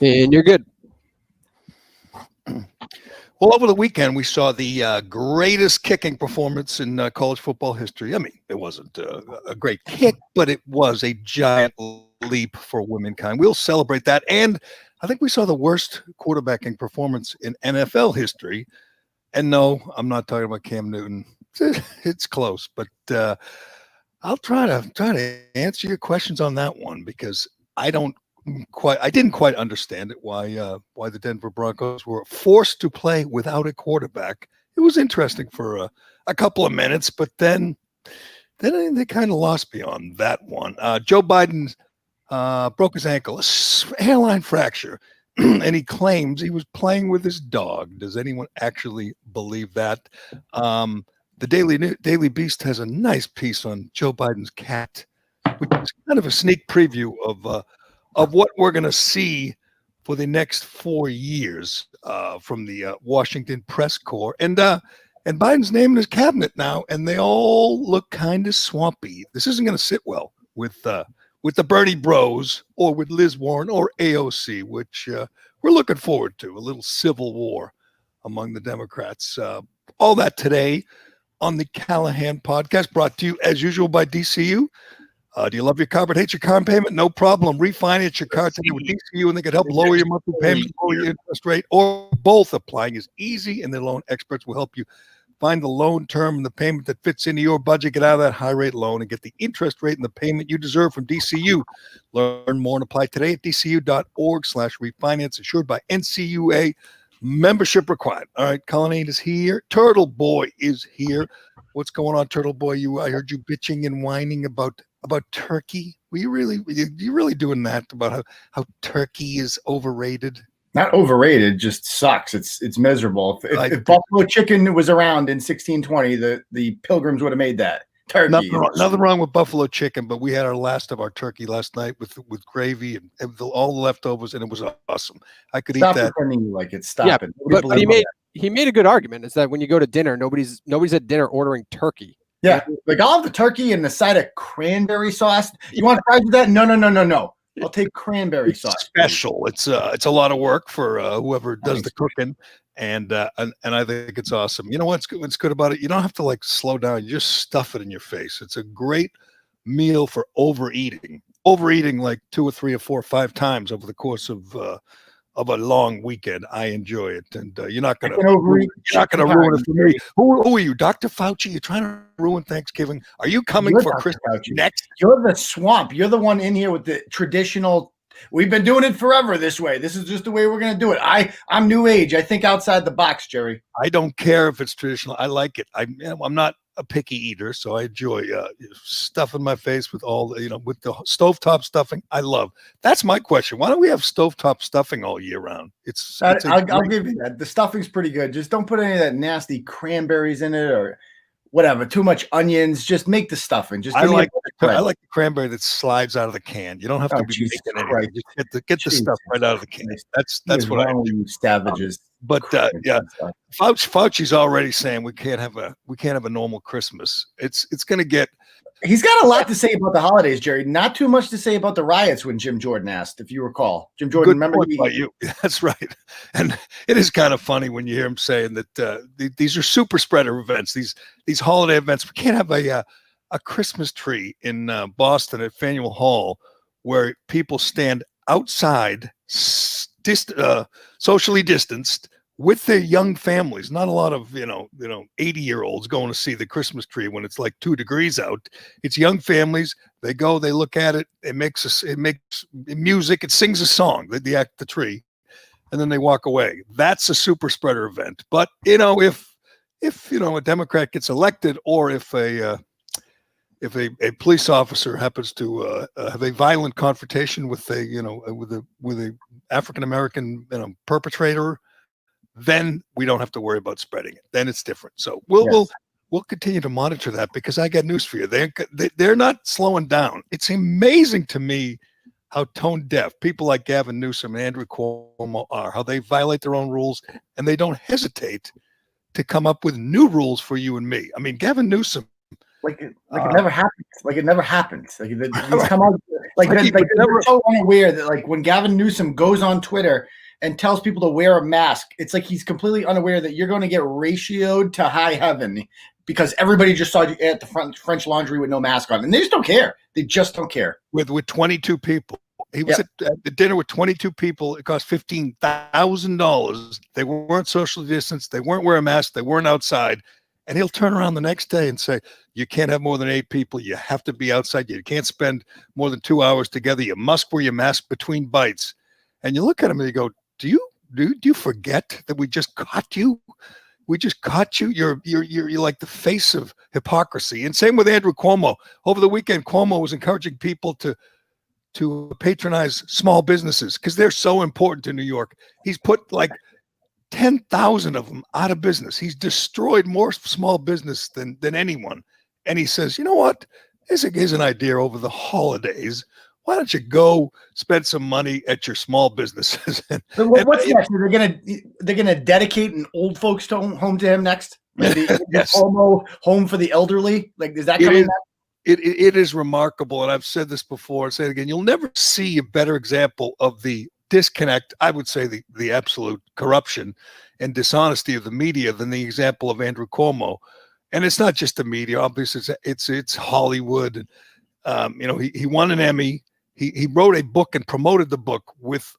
And you're good. Well, over the weekend, we saw the greatest kicking performance in college football history. I mean, it wasn't a great kick, but it was a giant leap for womankind. We'll celebrate that. And I think we saw the worst quarterbacking performance in NFL history. And no, I'm not talking about Cam Newton. It's close, but I'll try to answer your questions on that one because I didn't quite understand it why the Denver Broncos were forced to play without a quarterback. It was interesting for a couple of minutes, but then they kind of lost me on that one. Joe Biden broke his ankle, a hairline fracture, and he claims he was playing with his dog. Does anyone actually believe that? The Daily Beast has a nice piece on Joe Biden's cat, which is kind of a sneak preview of what we're going to see for the next 4 years from the Washington press corps. And Biden's naming his cabinet now, and they all look kind of swampy. This isn't going to sit well with the Bernie Bros or with Liz Warren or AOC, which we're looking forward to, a little civil war among the Democrats. All that today on the Callahan podcast, brought to you as usual by DCU. Do you love your car but hate your car payment? No problem. Refinance your car today with DCU, and they can help lower your monthly payment, lower your interest rate, or both. Applying is easy, and their loan experts will help you find the loan term and the payment that fits into your budget. Get out of that high-rate loan and get the interest rate and the payment you deserve from DCU. Learn more and apply today at dcu.org/refinance. Assured by NCUA. Membership required. All right, Colonnade is here. Turtleboy is here. What's going on, Turtleboy? I heard you bitching and whining about turkey. Were you really doing that about how turkey is overrated? Not overrated, just sucks. It's miserable. If buffalo chicken was around in 1620, the Pilgrims would have made that. Turkey. Nothing wrong with buffalo chicken, but we had our last of our turkey last night with gravy and all the leftovers, and it was awesome. I could Stop eat that. Pretending like it's stop Yeah, it. but he made a good argument. Is that when you go to dinner, nobody's at dinner ordering turkey. Yeah, like I'll have the turkey and the side of cranberry sauce. You want fries with that? No. I'll take cranberry sauce. Special. It's a lot of work for whoever does the cooking, and I think it's awesome. You know what's good about it? You don't have to like slow down. You just stuff it in your face. It's a great meal for overeating like 2 or 3 or 4 or 5 times over the course of a long weekend. I enjoy it, and you're not gonna ruin it for me. Who are you, Dr. Fauci? You're trying to ruin Thanksgiving? Are you coming for Christmas next? You're the swamp. You're the one in here with the traditional. We've been doing it forever this way. This is just the way we're gonna do it. I'm new age. I think outside the box, Jerry. I don't care if it's traditional. I like it. I'm not a picky eater, so I enjoy stuff in my face with all the, with the stovetop stuffing. I love. That's my question. Why don't we have stovetop stuffing all year round? I'll give you that. The stuffing's pretty good. Just don't put any of that nasty cranberries in it or whatever. Too much onions. Just make the stuffing. Just I like the cranberry that slides out of the can. You don't have to be making anything. Just get the stuff right out of the can. That's what I do. Savages. But yeah, Fauci's already saying we can't have a normal Christmas. It's going to get. He's got a lot to say about the holidays, Jerry. Not too much to say about the riots when Jim Jordan asked, if you recall. Jim Jordan, remember? You. That's right. And it is kind of funny when you hear him saying that these are super spreader events, these holiday events. We can't have a Christmas tree in Boston at Faneuil Hall where people stand outside, socially distanced, with their young families. Not a lot of 80-year-olds going to see the Christmas tree when it's like 2 degrees out. It's young families. They go, they look at it. It makes music. It sings a song. The tree, and then they walk away. That's a super spreader event. But if a Democrat gets elected, or if a police officer happens to have a violent confrontation with a African American perpetrator, then we don't have to worry about spreading it. Then it's different. So we'll continue to monitor that, because I got news for you. They're not slowing down. It's amazing to me how tone deaf people like Gavin Newsom and Andrew Cuomo are, how they violate their own rules, and they don't hesitate to come up with new rules for you and me. I mean, Gavin Newsom Like it never happens. Like it never happens. Like he's come out Like they're so unaware that like when Gavin Newsom goes on Twitter and tells people to wear a mask, it's like he's completely unaware that you're going to get ratioed to high heaven because everybody just saw you at the French Laundry with no mask on, and they just don't care. They just don't care. With 22 people. He was at the dinner with 22 people. It cost $15,000. They weren't socially distanced. They weren't wearing masks. They weren't outside. And he'll turn around the next day and say, you can't have more than 8 people. You have to be outside. You can't spend more than 2 hours together. You must wear your mask between bites. And you look at him and you go, do you forget that we just caught you? We just caught you. You're like the face of hypocrisy. And same with Andrew Cuomo. Over the weekend, Cuomo was encouraging people to patronize small businesses because they're so important to New York. He's put like 10,000 of them out of business. He's destroyed more small business than anyone. And he says, you know what? Here's an idea over the holidays. Why don't you go spend some money at your small businesses? What's next? They're gonna dedicate an old folks home to him next. Like the home for the elderly. Like is that coming next? It is remarkable, and I've said this before. I'll say it again. You'll never see a better example of the disconnect, I would say the absolute corruption and dishonesty of the media than the example of Andrew Cuomo. And it's not just the media. Obviously, it's Hollywood. He won an Emmy. He wrote a book and promoted the book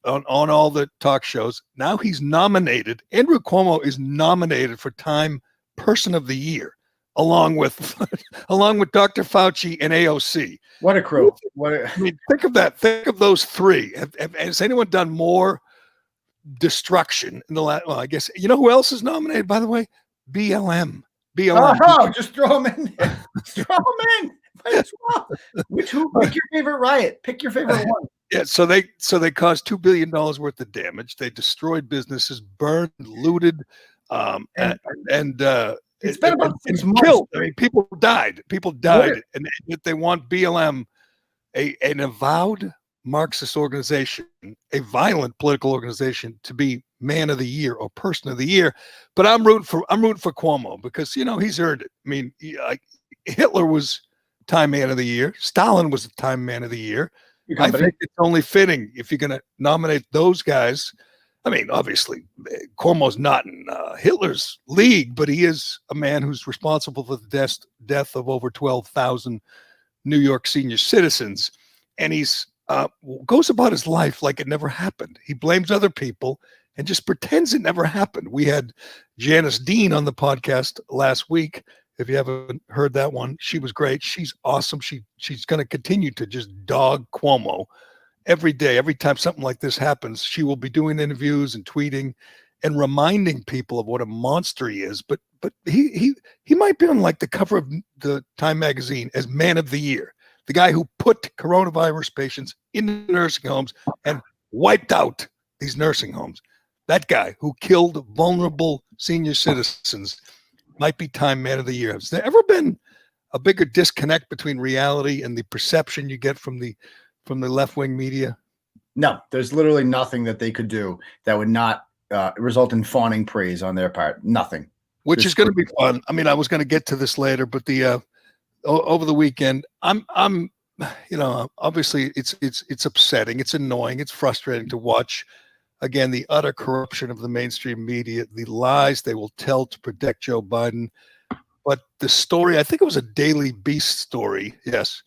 on all the talk shows. Now he's nominated. Andrew Cuomo is nominated for Time Person of the Year, along with Dr. Fauci and AOC. What a crew! I mean, think of that. Think of those three. Has anyone done more destruction in the last? Well, I guess you know who else is nominated. By the way, BLM. Oh, just throw them in. Throw them in. Might as well. Pick your favorite riot. Pick your favorite one. Yeah, so they caused $2 billion worth of damage. They destroyed businesses, burned, looted, and it's been about 6 months. Killed. I mean, people died. And yet they want BLM, an avowed Marxist organization, a violent political organization, to be man of the year or person of the year. But I'm rooting for Cuomo because he's earned it. I mean, Hitler was Time Man of the Year. Stalin was the Time Man of the Year. I think it's only fitting if you're going to nominate those guys. I mean, obviously, Cuomo's not in Hitler's league, but he is a man who's responsible for the death of over 12,000 New York senior citizens. And he's goes about his life like it never happened. He blames other people and just pretends it never happened. We had Janice Dean on the podcast last week. If you haven't heard that one, she was great. She's awesome. She's going to continue to just dog Cuomo every day. Every time something like this happens, she will be doing interviews and tweeting and reminding people of what a monster he is. But he might be on like the cover of the Time magazine as Man of the Year, the guy who put coronavirus patients in nursing homes and wiped out these nursing homes. That guy who killed vulnerable senior citizens might be Time Man of the Year. Has there ever been a bigger disconnect between reality and the perception you get from the left-wing media? No, there's literally nothing that they could do that would not result in fawning praise on their part. Nothing. Which is going to be fun. I mean, I was going to get to this later, but the over the weekend, I'm obviously it's upsetting, it's annoying, it's frustrating to watch. Again, the utter corruption of the mainstream media, the lies they will tell to protect Joe Biden. But the story, I think it was a Daily Beast story, yes,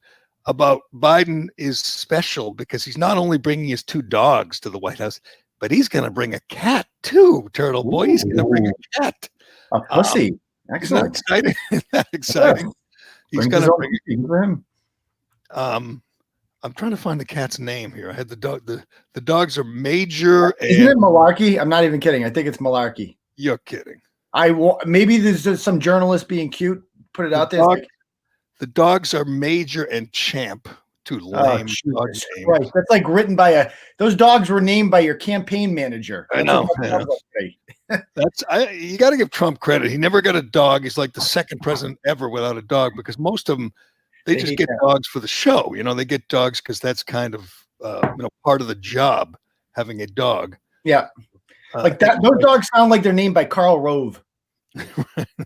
about Biden is special because he's not only bringing his 2 dogs to the White House, but he's going to bring a cat too, Turtleboy. He's going to bring a cat. A pussy. Excellent. Exciting. That exciting. He's going to bring for him. I'm trying to find the cat's name here. I had the dog. The dogs are Major. Isn't it Malarkey? I'm not even kidding. I think it's Malarkey. You're kidding. Maybe there's just some journalist being cute. Put it out there. The dogs are Major and Champ. 2 lame dog names. Right. That's like written by those dogs were named by your campaign manager. I know. You got to give Trump credit. He never got a dog. He's like the second president ever without a dog because most of them, they just get dogs for the show. They get dogs because that's kind of part of the job, having a dog. Yeah. Like that. Those dogs sound like they're named by Karl Rove.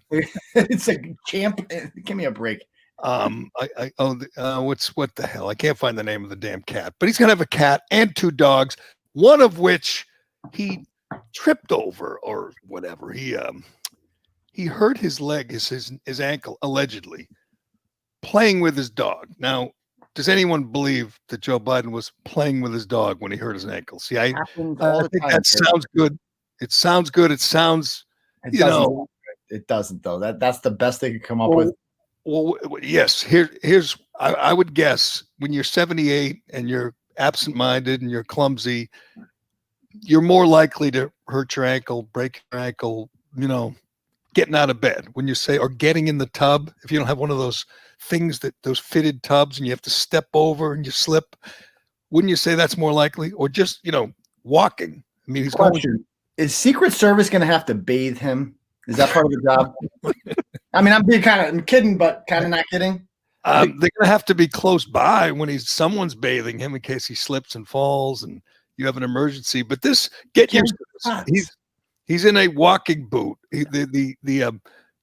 It's a Champ. Give me a break. What the hell? I can't find the name of the damn cat, but he's gonna have a cat and 2 dogs, one of which he tripped over or whatever. He hurt his leg, his ankle, allegedly, playing with his dog. Now, does anyone believe that Joe Biden was playing with his dog when he hurt his ankle? See, I Happens all the think time, that Jerry. sounds good. It sounds good. It sounds, It you doesn't. know. It doesn't though. That's the best they could come up with. Well, yes. Here's I would guess when you're 78 and you're absent-minded and you're clumsy, you're more likely to hurt your ankle, break your ankle, getting out of bed when you say, or getting in the tub. If you don't have one of those things those fitted tubs and you have to step over and you slip, wouldn't you say that's more likely? Or just, walking. I mean, he's Question. Is Secret Service going to have to bathe him? Is that part of the job? I mean, I'm kidding, but kind of not kidding. They're going to have to be close by when someone's bathing him in case he slips and falls and you have an emergency. But get used to this. He's in a walking boot. The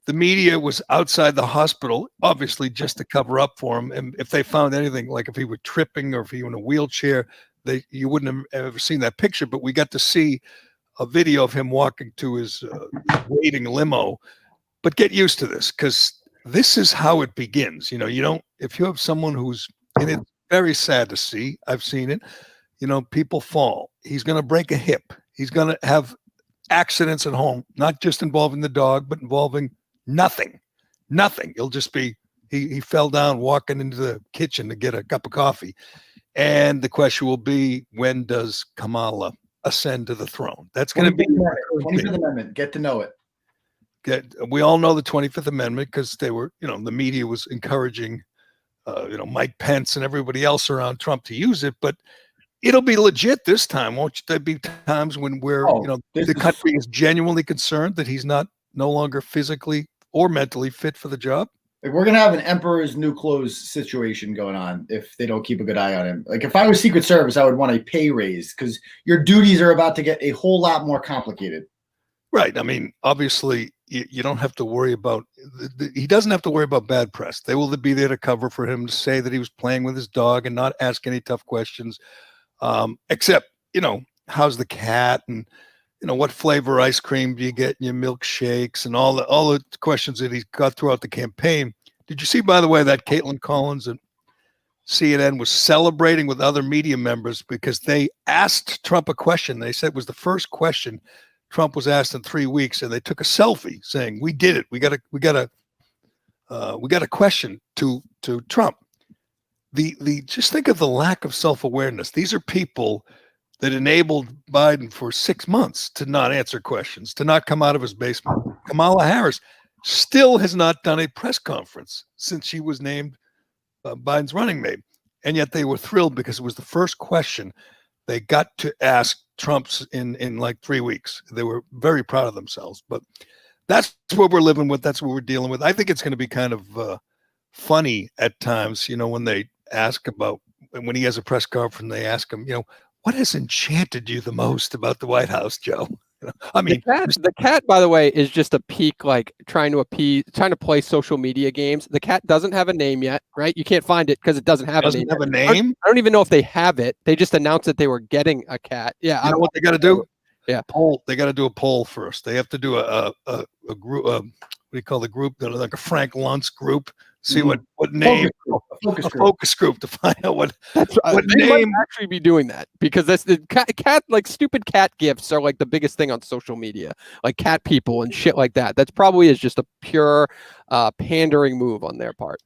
media was outside the hospital, obviously just to cover up for him. And if they found anything, like if he were tripping or if he were in a wheelchair, you wouldn't have ever seen that picture. But we got to see a video of him walking to his waiting limo. But get used to this, because this is how it begins. If you have someone and it's very sad to see, I've seen it, people fall. He's going to break a hip. He's going to have accidents at home, not just involving the dog, but involving nothing. It'll just be, he fell down walking into the kitchen to get a cup of coffee. And the question will be, when does Kamala ascend to the throne? That's going to be 25th Amendment. Get to know it. We all know the 25th Amendment because they were, the media was encouraging, Mike Pence and everybody else around Trump to use it, but it'll be legit this time. Won't there be times when the country is genuinely concerned that he's no longer physically or mentally fit for the job? Like, we're going to have an emperor's new clothes situation going on if they don't keep a good eye on him. Like, if I was Secret Service, I would want a pay raise because your duties are about to get a whole lot more complicated. Right. I mean, obviously, you don't have to worry about he doesn't have to worry about bad press. They will be there to cover for him, to say that he was playing with his dog and not ask any tough questions. Except, how's the cat, and, what flavor ice cream do you get in your milkshakes, and all the questions that he got throughout the campaign. Did you see, by the way, that Caitlin Collins and CNN was celebrating with other media members because they asked Trump a question? They said it was the first question Trump was asked in 3 weeks, and they took a selfie saying, "We did it. We got a question to Trump." Just think of the lack of self-awareness. These are people that enabled Biden for 6 months to not answer questions, to not come out of his basement. Kamala Harris still has not done a press conference since she was named Biden's running mate, and yet they were thrilled because it was the first question they got to ask Trump's in like 3 weeks. They were very proud of themselves. But that's what we're living with. That's what we're dealing with. I think it's going to be kind of funny at times, when they ask about, when he has a press conference, they ask him, what has enchanted you the most about the White House, Joe? I mean, the cat, by the way, is just a peak, like trying to play social media games. The cat doesn't have a name yet, right? You can't find it because it doesn't have a name. I don't even know if they have it. They just announced that they were getting a cat. Yeah. You know what they got to do? Yeah. Poll. They got to do a poll first. They have to do a group. What do you call the group? Like a Frank Luntz group. See what name, focus group to find out what name. Might actually be doing that, because that's the cat, like stupid cat gifts are like the biggest thing on social media, like cat people and shit like that. That's probably is just a pure pandering move on their part.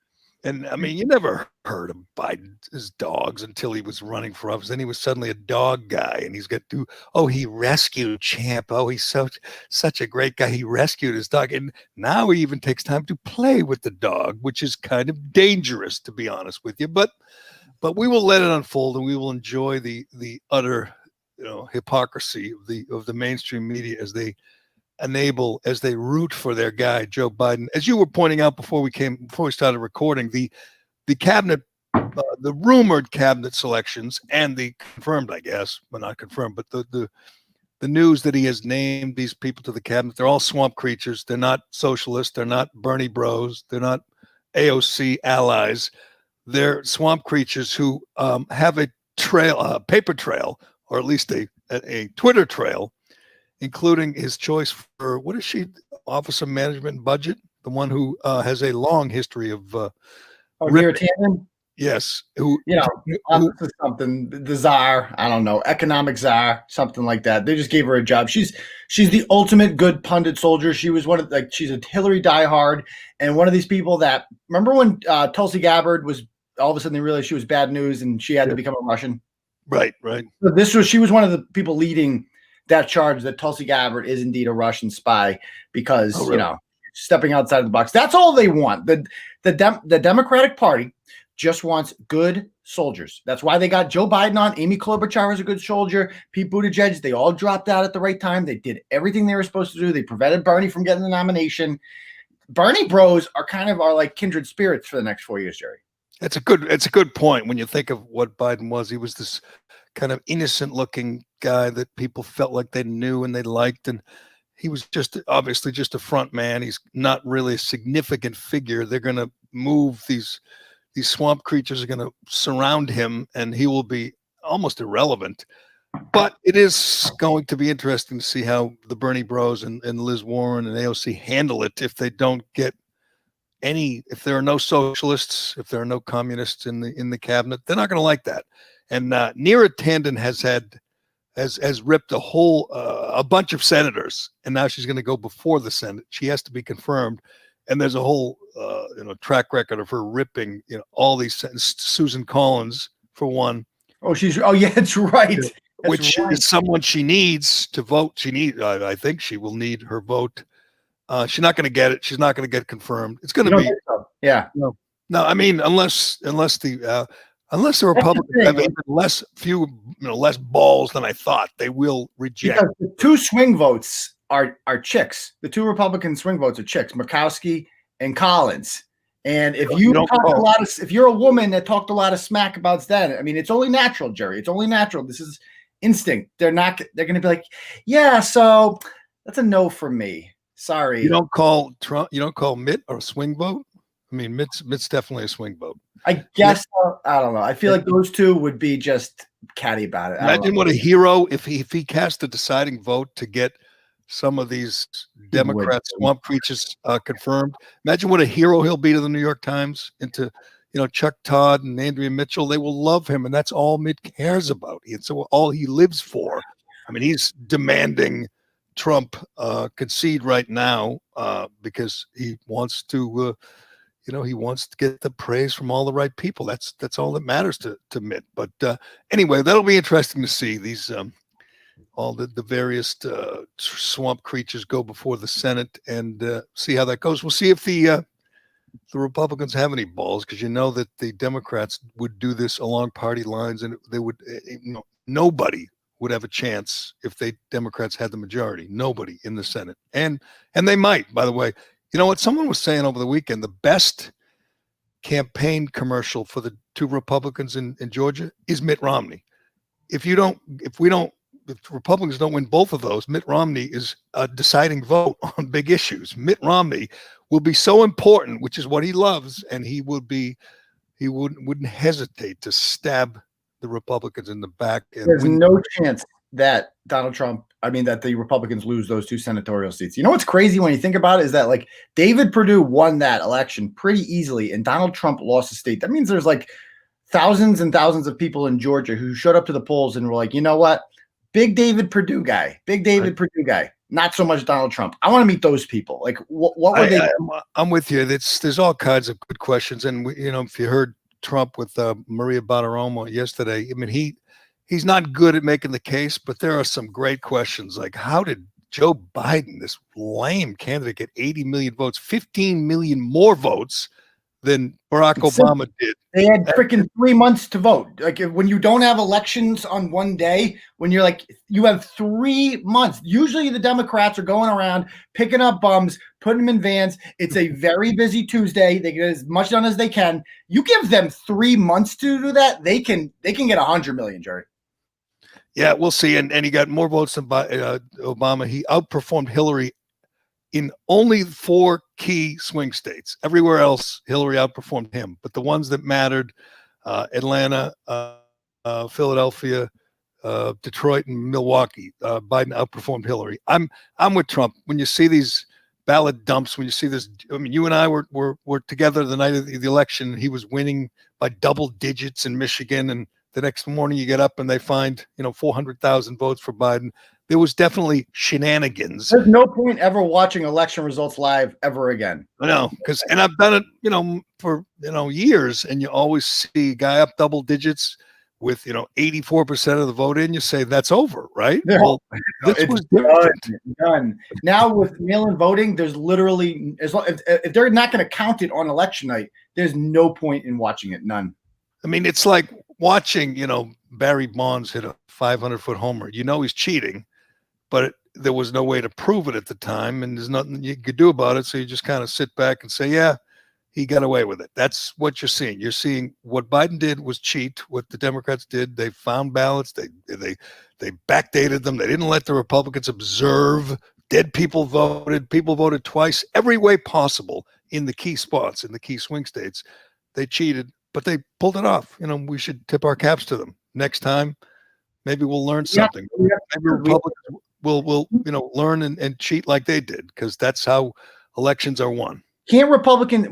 And I mean, you never heard of Biden's dogs until he was running for office. Then he was suddenly a dog guy, and he's got to, he rescued Champ. Oh, he's such a great guy. He rescued his dog. And now he even takes time to play with the dog, which is kind of dangerous, to be honest with you. But we will let it unfold, and we will enjoy the utter, hypocrisy of the mainstream media as they root for their guy, Joe Biden. As you were pointing out before we started recording, the cabinet, the rumored cabinet selections and the confirmed, I guess, but not confirmed, but the news that he has named these people to the cabinet, they're all swamp creatures. They're not socialists. They're not Bernie bros. They're not AOC allies. They're swamp creatures who have a trail, a paper trail, or at least a Twitter trail, including his choice for, what is she, Office of Management and Budget, the one who has a long history of Near Tandon? Yes. This is something, the czar, I don't know, economic czar, something like that. They just gave her a job. She's the ultimate good pundit soldier. She was she's a Hillary diehard, and one of these people that, remember when Tulsi Gabbard was, all of a sudden they realized she was bad news and she had to become a Russian? Right. So she was one of the people leading that charge that Tulsi Gabbard is indeed a Russian spy because, stepping outside the box. That's all they want. The Democratic Party just wants good soldiers. That's why they got Joe Biden on. Amy Klobuchar is a good soldier. Pete Buttigieg, they all dropped out at the right time. They did everything they were supposed to do. They prevented Bernie from getting the nomination. Bernie bros are like kindred spirits for the next 4 years, Jerry. It's a good point when you think of what Biden was. He was this kind of innocent looking guy that people felt like they knew and they liked, and he was obviously just a front man. He's not really a significant figure. They're going to move these swamp creatures are going to surround him, and he will be almost irrelevant. But it is going to be interesting to see how the Bernie Bros and Liz Warren and AOC handle it if they don't get if there are no socialists, if there are no communists in the cabinet. They're not going to like that. And Neera Tanden has ripped a bunch of senators, and now she's going to go before the Senate. She has to be confirmed. And there's a whole track record of her ripping all these sentences. Susan Collins, for one. Yeah, that's right. Which is someone she needs to vote. I think she will need her vote. She's not going to get it. She's not going to get confirmed. It's going to be yeah. No, I mean unless the Republicans have even less balls than I thought, they will reject. Because the two swing votes are chicks. The two Republican swing votes are chicks, Murkowski and Collins. And if if you're a woman that talked a lot of smack about that, I mean, it's only natural, Jerry. It's only natural. This is instinct. They're going to be like, yeah, so that's a no for me. Sorry. You don't call Trump. You don't call Mitt a swing vote. I mean, Mitt's definitely a swing vote. I guess I don't know. I feel like those two would be just catty about it. Imagine what a hero if he cast a deciding vote to get some of these Democrat swamp creatures confirmed. Imagine what a hero he'll be to the New York Times and to Chuck Todd and Andrea Mitchell. They will love him, and that's all Mitt cares about. It's all he lives for. I mean, he's demanding Trump concede right now because he wants to. He wants to get the praise from all the right people. That's all that matters to Mitt. But anyway, that'll be interesting to see these all the various swamp creatures go before the Senate and see how that goes. We'll see if the Republicans have any balls, because that the Democrats would do this along party lines, and they would nobody would have a chance if Democrats had the majority. Nobody in the Senate, and they might. By the way. You know what someone was saying over the weekend? The best campaign commercial for the two Republicans in Georgia is Mitt Romney. If Republicans don't win both of those, Mitt Romney is a deciding vote on big issues. Mitt Romney will be so important, which is what he loves, and he wouldn't hesitate to stab the Republicans in the back. There's no chance that that the Republicans lose those two senatorial seats. You know what's crazy when you think about it is that David Perdue won that election pretty easily, and Donald Trump lost the state. That means there's thousands and thousands of people in Georgia who showed up to the polls and were like, you know what? Big David Perdue guy, not so much Donald Trump. I want to meet those people. What were they? I'm with you. There's all kinds of good questions. And if you heard Trump with Maria Bartiromo yesterday, I mean, he's not good at making the case, but there are some great questions like, how did Joe Biden, this lame candidate, get 80 million votes, 15 million more votes than Barack Obama did? They had freaking 3 months to vote. When you don't have elections on one day, when you have 3 months. Usually the Democrats are going around picking up bums, putting them in vans. It's a very busy Tuesday. They get as much done as they can. You give them 3 months to do that, they can get 100 million, Jerry. Yeah, we'll see. And he got more votes than Obama. He outperformed Hillary in only 4 key swing states. Everywhere else, Hillary outperformed him. But the ones that mattered, Atlanta, Philadelphia, Detroit, and Milwaukee, Biden outperformed Hillary. I'm with Trump. When you see these ballot dumps, when you see this, I mean, you and I were together the night of the election. He was winning by double digits in Michigan, and the next morning you get up and they find 400,000 votes for Biden. There was definitely shenanigans. There's no point ever watching election results live ever again. I know, and I've done it, for years, and you always see a guy up double digits with 84% of the vote in. You say that's over, right? Yeah. Well, this was different. Done. Now with mail-in voting, there's literally, if they're not going to count it on election night, there's no point in watching it. None. I mean, it's like watching Barry Bonds hit a 500-foot homer. He's cheating, but there was no way to prove it at the time, and there's nothing you could do about it. So you just kind of sit back and say, yeah, he got away with it. That's what you're seeing. You're seeing what Biden did was cheat. What the Democrats did, they found ballots. They backdated them. They didn't let the Republicans observe. Dead people voted. People voted twice, every way possible in the key spots, in the key swing states. They cheated, but they pulled it off. We should tip our caps to them. Next time, maybe we'll learn something. Maybe Republicans will learn and cheat like they did, because that's how elections are won. Can't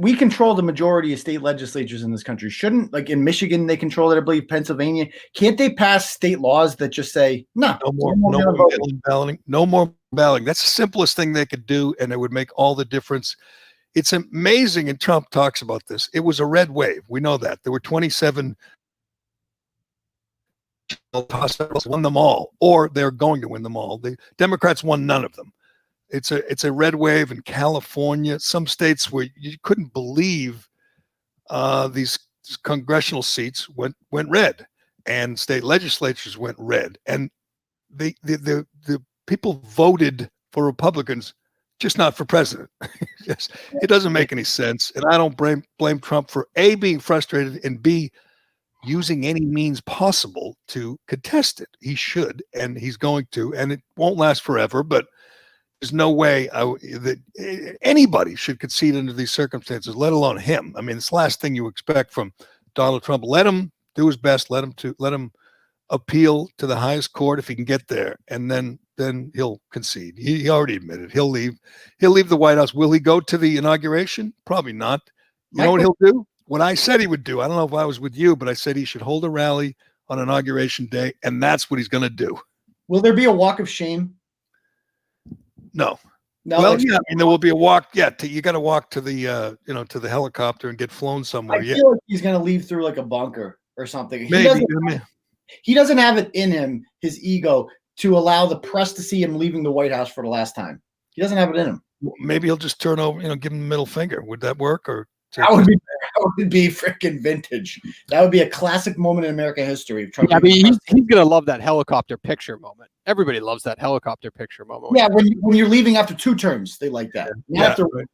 we control the majority of state legislatures in this country. Shouldn't, like in Michigan, they control it, I believe, Pennsylvania. Can't they pass state laws that just say, no more balloting? No more balloting. That's the simplest thing they could do, and it would make all the difference. It's amazing, and Trump talks about this. It was a red wave. We know that. There were 27 hospitals, won them all, or they're going to win them all. The Democrats won none of them. It's a red wave in California, some states where you couldn't believe these congressional seats went red, and state legislatures went red, and the people voted for Republicans, just not for president. It doesn't make any sense, and I don't blame Trump for A, being frustrated, and B, using any means possible to contest it. He should, and he's going to, and it won't last forever, but there's no way that anybody should concede under these circumstances, let alone him. I mean, it's the last thing you expect from Donald Trump. Let him do his best. Let him appeal to the highest court if he can get there, and then he'll concede. He already admitted he'll leave. He'll leave the White House. Will he go to the inauguration? Probably not. You know what he'll do? What I said he would do. I don't know if I was with you, but I said he should hold a rally on Inauguration Day, and that's what he's going to do. Will there be a walk of shame? No. Well, yeah, I mean, there will be a walk. Yeah, you got to walk to the, to the helicopter and get flown somewhere. I feel like he's going to leave through like a bunker or something. Maybe. He doesn't have it in him, his ego, to allow the press to see him leaving the White House for the last time. He doesn't have it in him. Maybe he'll just turn over, give him the middle finger. Would that work? Or that would be freaking vintage. That would be a classic moment in American history. Yeah, I mean, he's gonna love that helicopter picture moment. Everybody loves that helicopter picture moment. Yeah, when you're leaving after 2 terms, they like that. Right.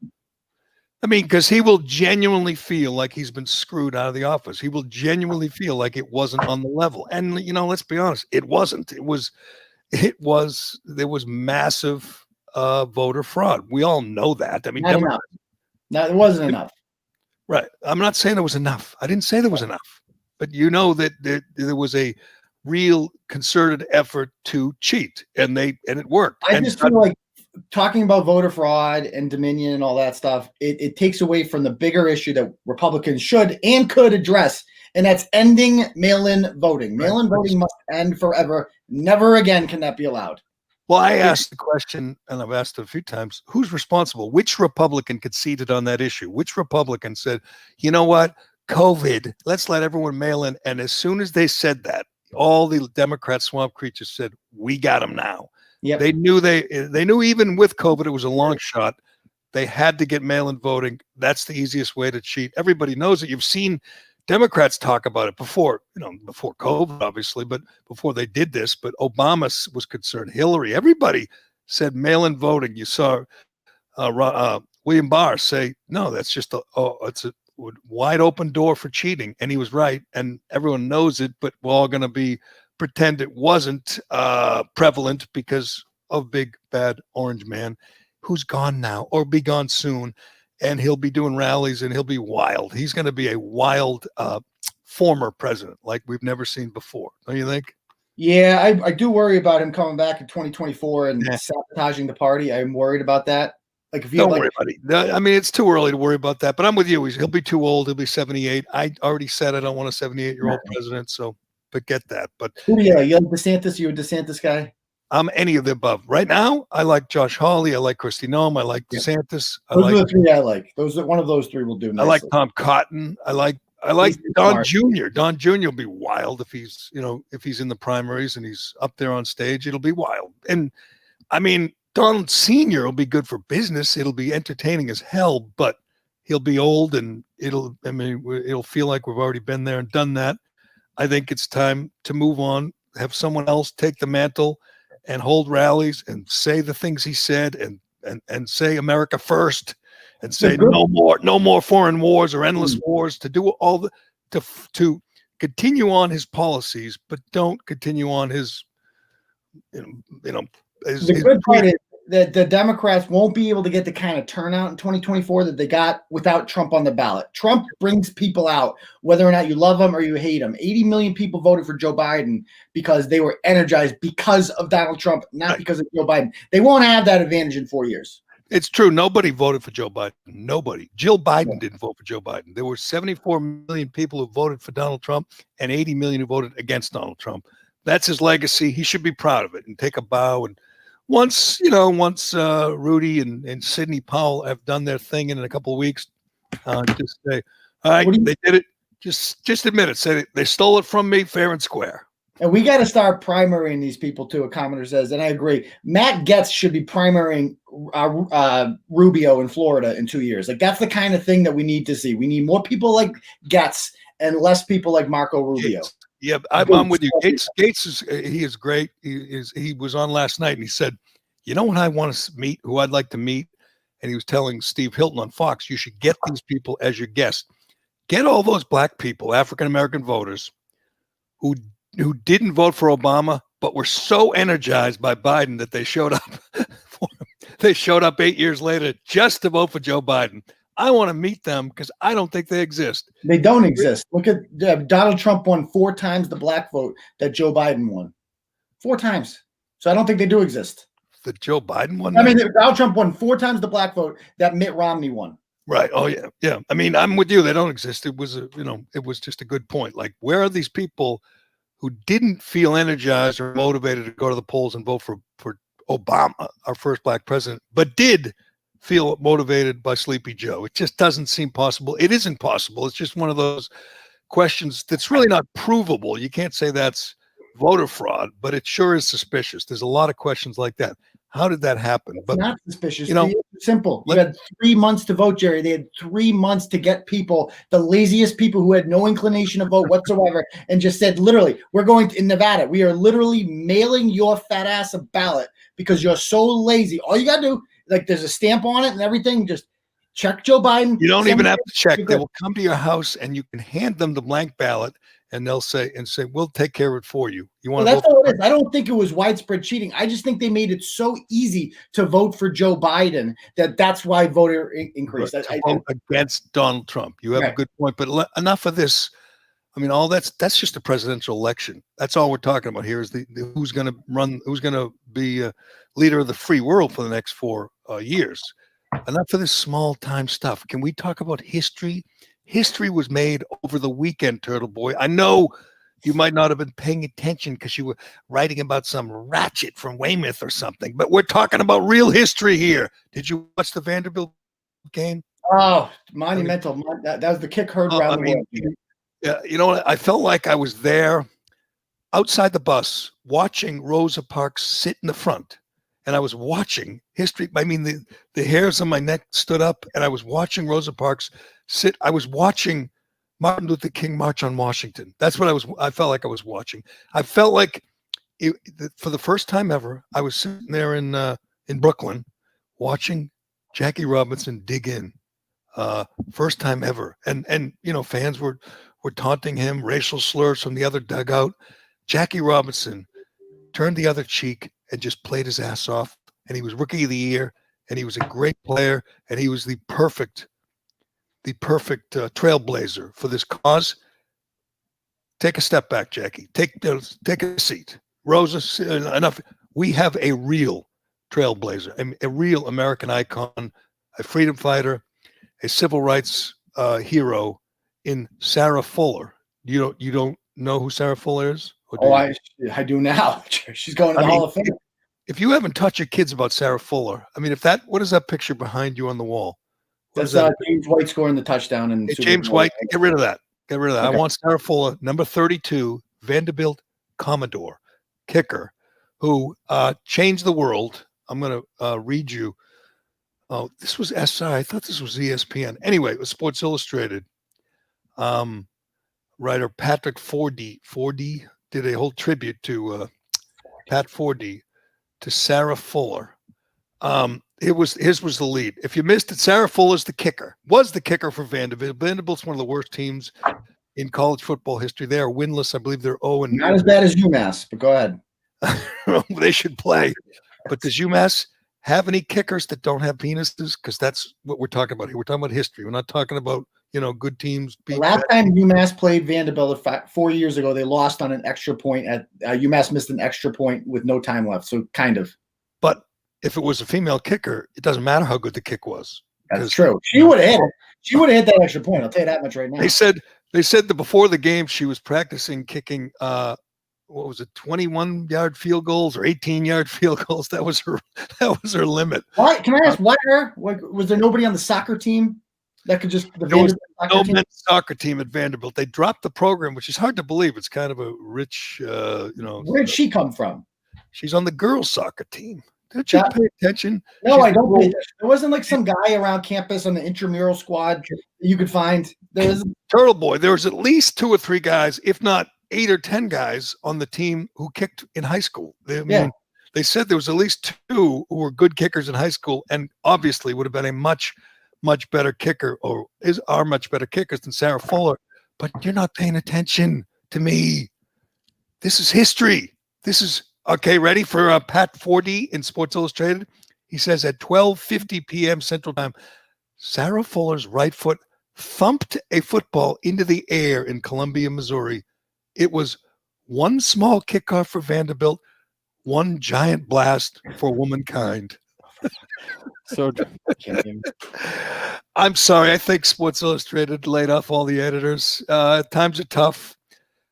I mean, because he will genuinely feel like he's been screwed out of the office. He will genuinely feel like it wasn't on the level. And let's be honest, it wasn't. There was massive voter fraud. We all know that. I mean, no, it wasn't enough. Right. I'm not saying there was enough. I didn't say there was enough. But that there was a real concerted effort to cheat, and it worked. I just feel like talking about voter fraud and Dominion and all that stuff, it takes away from the bigger issue that Republicans should and could address, and that's ending mail-in voting. Mail-in voting must end forever. Never again can that be allowed. Well, I asked the question, and I've asked it a few times, who's responsible? Which Republican conceded on that issue? Which Republican said, you know what, COVID, let's let everyone mail in? And as soon as they said that, all the Democrat swamp creatures said, we got them now. Yep. They knew even with COVID, it was a long shot. They had to get mail-in voting. That's the easiest way to cheat. Everybody knows it. You've seen Democrats talk about it before, before COVID, obviously, but before they did this. But Obama was concerned. Hillary, everybody said mail-in voting. You saw William Barr say, no, that's just it's a wide open door for cheating. And he was right. And everyone knows it, but we're all going to pretend it wasn't prevalent because of big, bad orange man who's gone now or be gone soon, and he'll be doing rallies and he'll be wild. He's going to be a wild former president like we've never seen before. Don't you think? Yeah, I do worry about him coming back in 2024 and sabotaging the party. I'm worried about that. Like, if you don't worry about it. I mean, it's too early to worry about that. But I'm with you. He'll be too old. He'll be 78. I already said I don't want a 78-year-old president. So forget that. But yeah, you like DeSantis? You a DeSantis guy? I'm any of the above. Right now, I like Josh Hawley. I like Kristi Noem. I like DeSantis. Those are the three I like. One of those three will do nicely. I like Tom Cotton. I like Don Jr. Don Jr. will be wild if he's in the primaries and he's up there on stage. It'll be wild. And I mean, Donald Sr. will be good for business. It'll be entertaining as hell, but he'll be old and it'll feel like we've already been there and done that. I think it's time to move on, have someone else take the mantle and hold rallies and say the things he said and say America first and say no more foreign wars or endless wars, to do all the to continue on his policies, but don't continue on his the good part is that the Democrats won't be able to get the kind of turnout in 2024 that they got without Trump on the ballot. Trump brings people out, whether or not you love him or you hate him. 80 million people voted for Joe Biden because they were energized because of Donald Trump, not because of Joe Biden. They won't have that advantage in 4 years. It's true. Nobody voted for Joe Biden. Nobody. Jill Biden didn't vote for Joe Biden. There were 74 million people who voted for Donald Trump and 80 million who voted against Donald Trump. That's his legacy. He should be proud of it and take a bow. And once Rudy and Sidney Powell have done their thing in a couple of weeks, just say, all right, they did it. Just admit it. Say they stole it from me, fair and square. And we got to start primarying these people too, a commenter says, and I agree. Matt Gaetz should be primarying Rubio in Florida in 2 years. Like, that's the kind of thing that we need to see. We need more people like Gaetz and less people like Marco Rubio. Yeah, I'm with you. Gaetz is great. He was on last night and he said, you know what I want to meet, who I'd like to meet? And he was telling Steve Hilton on Fox, you should get these people as your guests. Get all those black people, African-American voters, who didn't vote for Obama, but were so energized by Biden that they showed up. They showed up 8 years later just to vote for Joe Biden. I want to meet them because I don't think they exist. They don't exist. Look at Donald Trump won 4 times the black vote that Joe Biden won. 4 times. So I don't think they do exist. The Joe Biden one? I mean, Donald Trump won 4 times the black vote that Mitt Romney won. Right. Oh yeah. Yeah. I mean, I'm with you. They don't exist. It was it was just a good point. Like, where are these people who didn't feel energized or motivated to go to the polls and vote for Obama, our first black president, but did feel motivated by Sleepy Joe? It just doesn't seem possible. It isn't possible. It's just one of those questions that's really not provable. You can't say that's voter fraud, but it sure is suspicious. There's a lot of questions like that. How did that happen? It's not suspicious. It's simple. You had 3 months to vote, Jerry. They had 3 months to get people, the laziest people who had no inclination to vote whatsoever, and just said, literally, we're going to, in Nevada, we are literally mailing your fat ass a ballot because you're so lazy. All you got to do, like, there's a stamp on it and everything. Just check Joe Biden. You don't even have to check. They will come to your house and you can hand them the blank ballot. And they'll say, we'll take care of it for you. You want that's all it is. I don't think it was widespread cheating. I just think they made it so easy to vote for Joe Biden that's why voter increased. Vote against Donald Trump. You have a good point, but enough of this. I mean, all that's just a presidential election. That's all we're talking about here is the who's going to be a leader of the free world for the next 4 years. Enough of this small time stuff. Can we talk about history? History was made over the weekend, Turtleboy. I know you might not have been paying attention because you were writing about some ratchet from Weymouth or something, but we're talking about real history here. Did you watch the Vanderbilt game? Oh, monumental. That was the kick heard around the world. Yeah, you know what? I felt like I was there outside the bus watching Rosa Parks sit in the front. And I was watching history. I mean, the hairs on my neck stood up, and I was watching Rosa Parks sit. I was watching Martin Luther King march on Washington. That's what I felt like I was watching. I felt like for the first time ever, I was sitting there in Brooklyn watching Jackie Robinson dig in. First time ever. And fans were taunting him, racial slurs from the other dugout. Jackie Robinson turned the other cheek and just played his ass off. And he was rookie of the year. and he was a great player, and he was the perfect trailblazer for this cause. Take a step back, Jackie. Take a seat. Rosa, enough. We have a real trailblazer, a real American icon, a freedom fighter, a civil rights hero in Sarah Fuller. You don't know who Sarah Fuller is? I do now. She's going to the Hall of Fame. If you haven't taught your kids about Sarah Fuller, I mean, what is that picture behind you on the wall? That's James White scoring the touchdown. And James White, get rid of that. Okay. I want Sarah Fuller, number 32, Vanderbilt Commodore, kicker, who changed the world. I'm going to read you. Oh, this was SI. I thought this was ESPN. Anyway, it was Sports Illustrated. Writer Patrick Fordy did a whole tribute to Pat Fordy, to Sarah Fuller. His was the lead. If you missed it, Sarah Fuller's was the kicker for Vanderbilt. Vanderbilt's one of the worst teams in college football history. They are winless. I believe they're 0-. Not as bad as UMass, but go ahead. They should play. But does UMass have any kickers that don't have penises? Because that's what we're talking about here. We're talking about history. We're not talking about, good teams. The last time UMass played Vanderbilt 4 years ago, they lost on an extra point. UMass missed an extra point with no time left. So kind of. But if it was a female kicker, it doesn't matter how good the kick was. That's true. She would have hit it. She would have hit that extra point. I'll tell you that much right now. They said that before the game she was practicing kicking 21-yard field goals or 18-yard field goals. That was her limit. Why? Can I ask why her? Was there nobody on the soccer team that could just there was no men's soccer team at Vanderbilt? They dropped the program, which is hard to believe. It's kind of a rich, Where'd she come from? She's on the girls' soccer team. Did you pay attention? No, I don't pay attention. There wasn't like some guy around campus on the intramural squad that you could find. There was Turtleboy. There was at least 2 or 3 guys, if not 8 or 10 guys on the team who kicked in high school. They said there was at least 2 who were good kickers in high school, and obviously would have been a much, much better kicker, or are much better kickers than Sarah Fuller. But you're not paying attention to me. This is history. This is okay. Ready for Pat Fordy in Sports Illustrated? He says at 12:50 p.m. Central Time, Sarah Fuller's right foot thumped a football into the air in Columbia, Missouri. It was one small kickoff for Vanderbilt, one giant blast for womankind. So I'm sorry. I think Sports Illustrated laid off all the editors. Times are tough.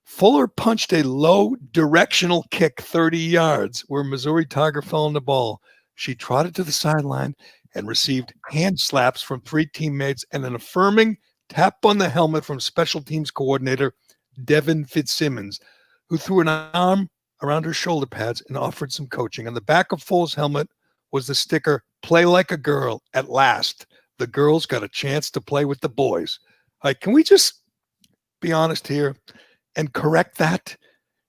Fuller punched a low directional kick 30 yards where Missouri Tiger fell on the ball. She trotted to the sideline and received hand slaps from 3 teammates and an affirming tap on the helmet from special teams coordinator Devin Fitzsimmons, who threw an arm around her shoulder pads and offered some coaching. On the back of Fuller's helmet was the sticker, "Play like a girl. At last, the girls got a chance to play with the boys." All right, can we just be honest here and correct that?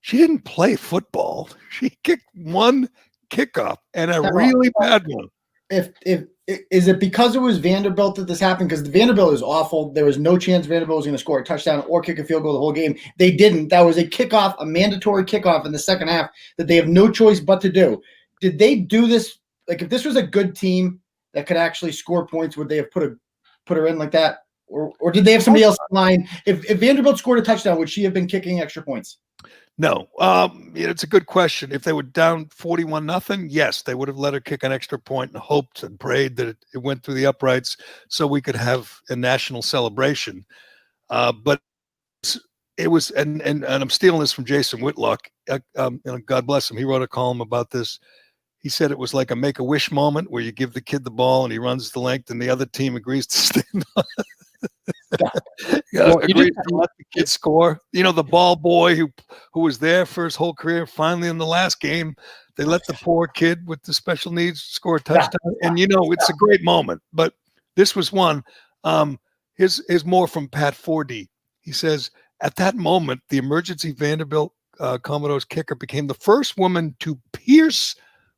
She didn't play football. She kicked one kickoff and a really bad one. Is it because it was Vanderbilt that this happened? Because the Vanderbilt is awful. There was no chance Vanderbilt was going to score a touchdown or kick a field goal the whole game. They didn't. That was a kickoff, a mandatory kickoff in the second half that they have no choice but to do. Did they do this? Like, if this was a good team that could actually score points, would they have put her in like that? Or did they have somebody else in line? If Vanderbilt scored a touchdown, would she have been kicking extra points? No. It's a good question. If they were down 41-0, yes, they would have let her kick an extra point and hoped and prayed that it went through the uprights so we could have a national celebration. But it was, and I'm stealing this from Jason Whitlock. God bless him. He wrote a column about this. He said it was like a Make-A-Wish moment where you give the kid the ball and he runs the length and the other team agrees to stand on it. Agrees to let the kid score. The ball boy who was there for his whole career, finally in the last game, they let the poor kid with the special needs score a touchdown. And, it's a great moment. But this was one. Here's more from Pat Fordy. He says, at that moment, the emergency Vanderbilt Commodores kicker became the first woman to pierce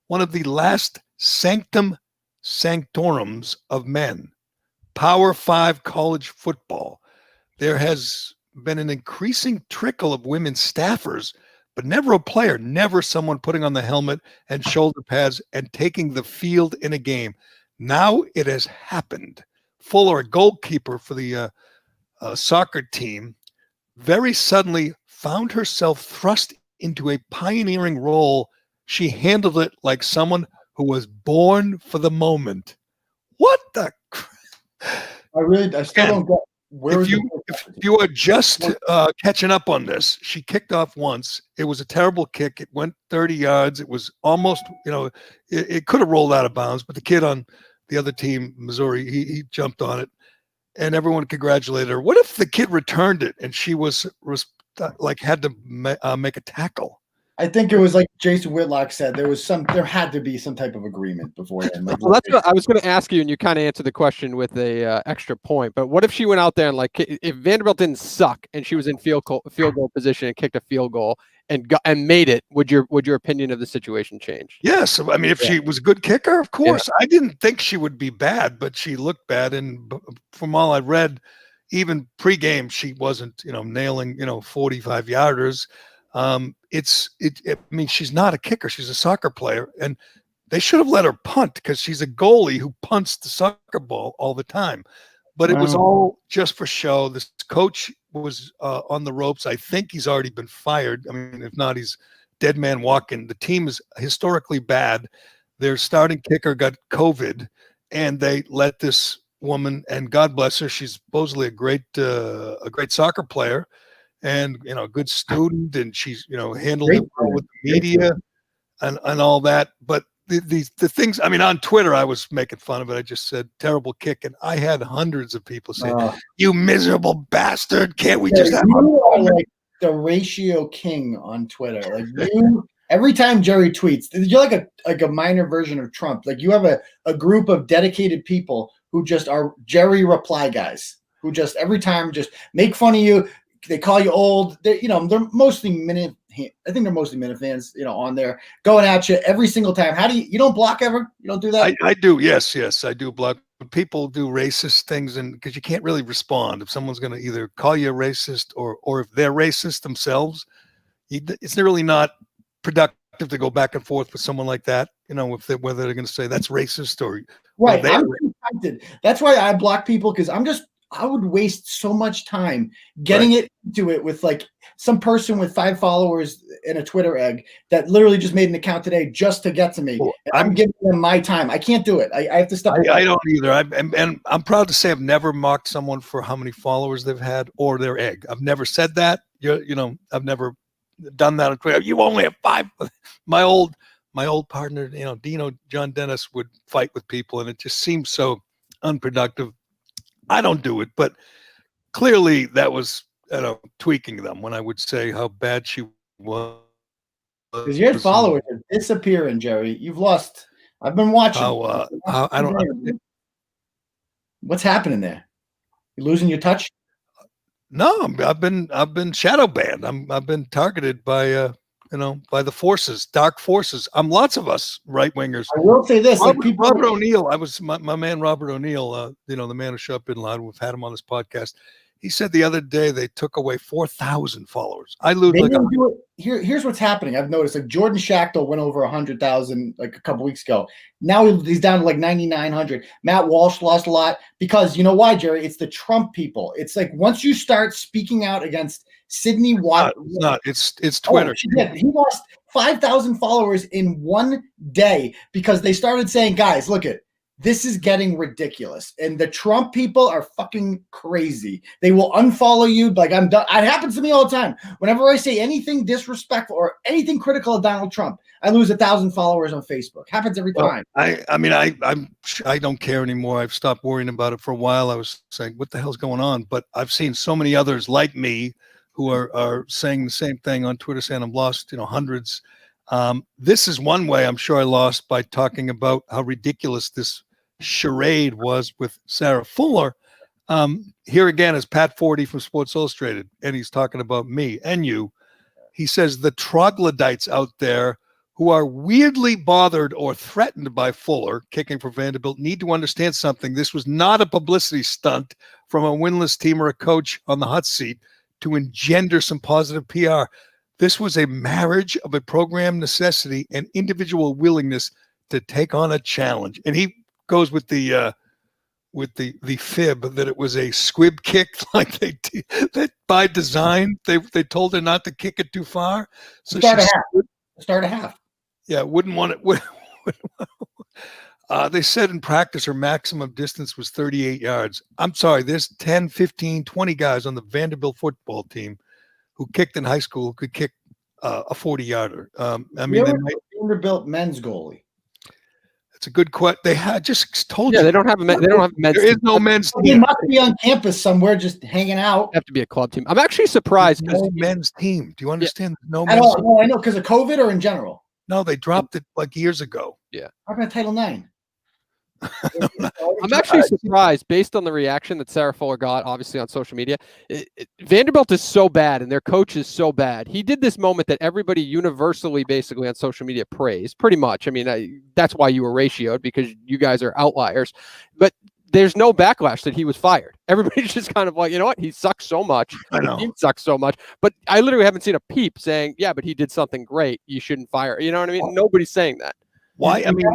one of the last sanctum sanctorums of men, Power 5 college football. There has been an increasing trickle of women staffers, but never a player, never someone putting on the helmet and shoulder pads and taking the field in a game. Now it has happened. Fuller, a goalkeeper for the soccer team, very suddenly found herself thrust into a pioneering role. She handled it like someone who was born for the moment. What the? I still don't get. If you are just catching up on this, she kicked off once. It was a terrible kick. It went 30 yards. It was almost, it could have rolled out of bounds, but the kid on the other team, Missouri, he jumped on it, and everyone congratulated her. What if the kid returned it and she was like had to make a tackle? I think it was like Jason Whitlock said. There had to be some type of agreement beforehand. Like, well, that's what I was going to ask you, and you kind of answered the question with a extra point. But what if she went out there and, like, if Vanderbilt didn't suck and she was in field goal position and kicked a field goal and made it, would your opinion of the situation change? Yes, I mean, if she was a good kicker, of course. I didn't think she would be bad, but she looked bad, and from all I read, even pregame, she wasn't, nailing, 45-yarders. I mean, she's not a kicker. She's a soccer player, and they should have let her punt because she's a goalie who punts the soccer ball all the time. But it was all just for show. This coach was on the ropes. I think he's already been fired. I mean, if not, he's dead man walking. The team is historically bad. Their starting kicker got COVID, and they let this woman, and God bless her, she's supposedly a great soccer player, and a good student, and she's handled it well with the media and all that. But the things, I mean, on Twitter I was making fun of it. I just said terrible kick, and I had hundreds of people say, "You miserable bastard! Can't we just have?" You are like the ratio king on Twitter. Like you, every time Jerry tweets, you're like a minor version of Trump. Like you have a group of dedicated people who just are Jerry reply guys, who just every time just make fun of you. They call you old. They're mostly Minute. I think they're mostly Minute fans, on there going at you every single time. How do you don't block ever? You don't do that? I do. Yes, I do block. People do racist things, and because you can't really respond if someone's going to either call you a racist or if they're racist themselves, it's really not productive to go back and forth with someone like that. Whether they're going to say that's racist or right. I'm tempted. That's why I block people, because I would waste so much time getting it into it with like some person with 5 followers and a Twitter egg that literally just made an account today just to get to me. Well, I'm giving them my time. I can't do it. I have to stop. I don't either. And I'm proud to say I've never mocked someone for how many followers they've had or their egg. I've never said that. I've never done that on Twitter. You only have 5. My old partner, Dino John Dennis would fight with people, and it just seems so unproductive. I don't do it, but clearly that was tweaking them when I would say how bad she was. Because your followers are disappearing, Jerry. You've lost. I've been watching. I don't. What's happening there? You losing your touch? No, I've been shadow banned. I've been targeted by by the forces, dark forces. Lots of us right wingers. I will say this: Robert O'Neill. I was my man, Robert O'Neill. the man who shot up Bin Laden. We've had him on this podcast. He said the other day they took away 4,000 followers. I lose. Here's what's happening. I've noticed like Jordan Schachtel went over 100,000 like a couple weeks ago. Now he's down to like 9,900. Matt Walsh lost a lot because you know why, Jerry? It's the Trump people. It's like once you start speaking out against Sidney Watson, it's Twitter. He lost 5,000 followers in one day because they started saying, "Guys, look it. This is getting ridiculous." And the Trump people are fucking crazy. They will unfollow you. Like I'm done. It happens to me all the time. Whenever I say anything disrespectful or anything critical of Donald Trump, I lose 1,000 followers on Facebook. Happens every time. I don't care anymore. I've stopped worrying about it for a while. I was saying, what the hell's going on? But I've seen so many others like me who are saying the same thing on Twitter, saying I'm lost, hundreds. This is one way I'm sure I lost by talking about how ridiculous this charade was with Sarah Fuller. Here again is Pat Forty from Sports Illustrated, and he's talking about me and you. He says the troglodytes out there who are weirdly bothered or threatened by Fuller kicking for Vanderbilt need to understand something. This was not a publicity stunt from a winless team or a coach on the hot seat to engender some positive PR. This was a marriage of a program necessity and individual willingness to take on a challenge. And he goes with the fib that it was a squib kick, like that by design they told her not to kick it too far. So start a half. Yeah, wouldn't want it. They said in practice her maximum distance was 38 yards. I'm sorry, there's 10, 15, 20 guys on the Vanderbilt football team who kicked in high school who could kick a 40-yarder. Vanderbilt men's goalie. It's a good question. They had just told you. They don't have men's. There is no men's team. They must be on campus somewhere, just hanging out. Have to be a club team. I'm actually surprised. No men's team. Do you understand? No men's team. I know, because of COVID or in general. No, they dropped it like years ago. Yeah. How about Title IX? I'm actually surprised, based on the reaction that Sarah Fuller got, obviously on social media. Vanderbilt is so bad, and their coach is so bad. He did this moment that everybody universally, basically on social media, praised. Pretty much. I mean, that's why you were ratioed, because you guys are outliers. But there's no backlash that he was fired. Everybody's just kind of like, you know what? He sucks so much. I know. The team sucks so much. But I literally haven't seen a peep saying, yeah, but he did something great. You shouldn't fire. You know what I mean? Nobody's saying that. Why? I mean,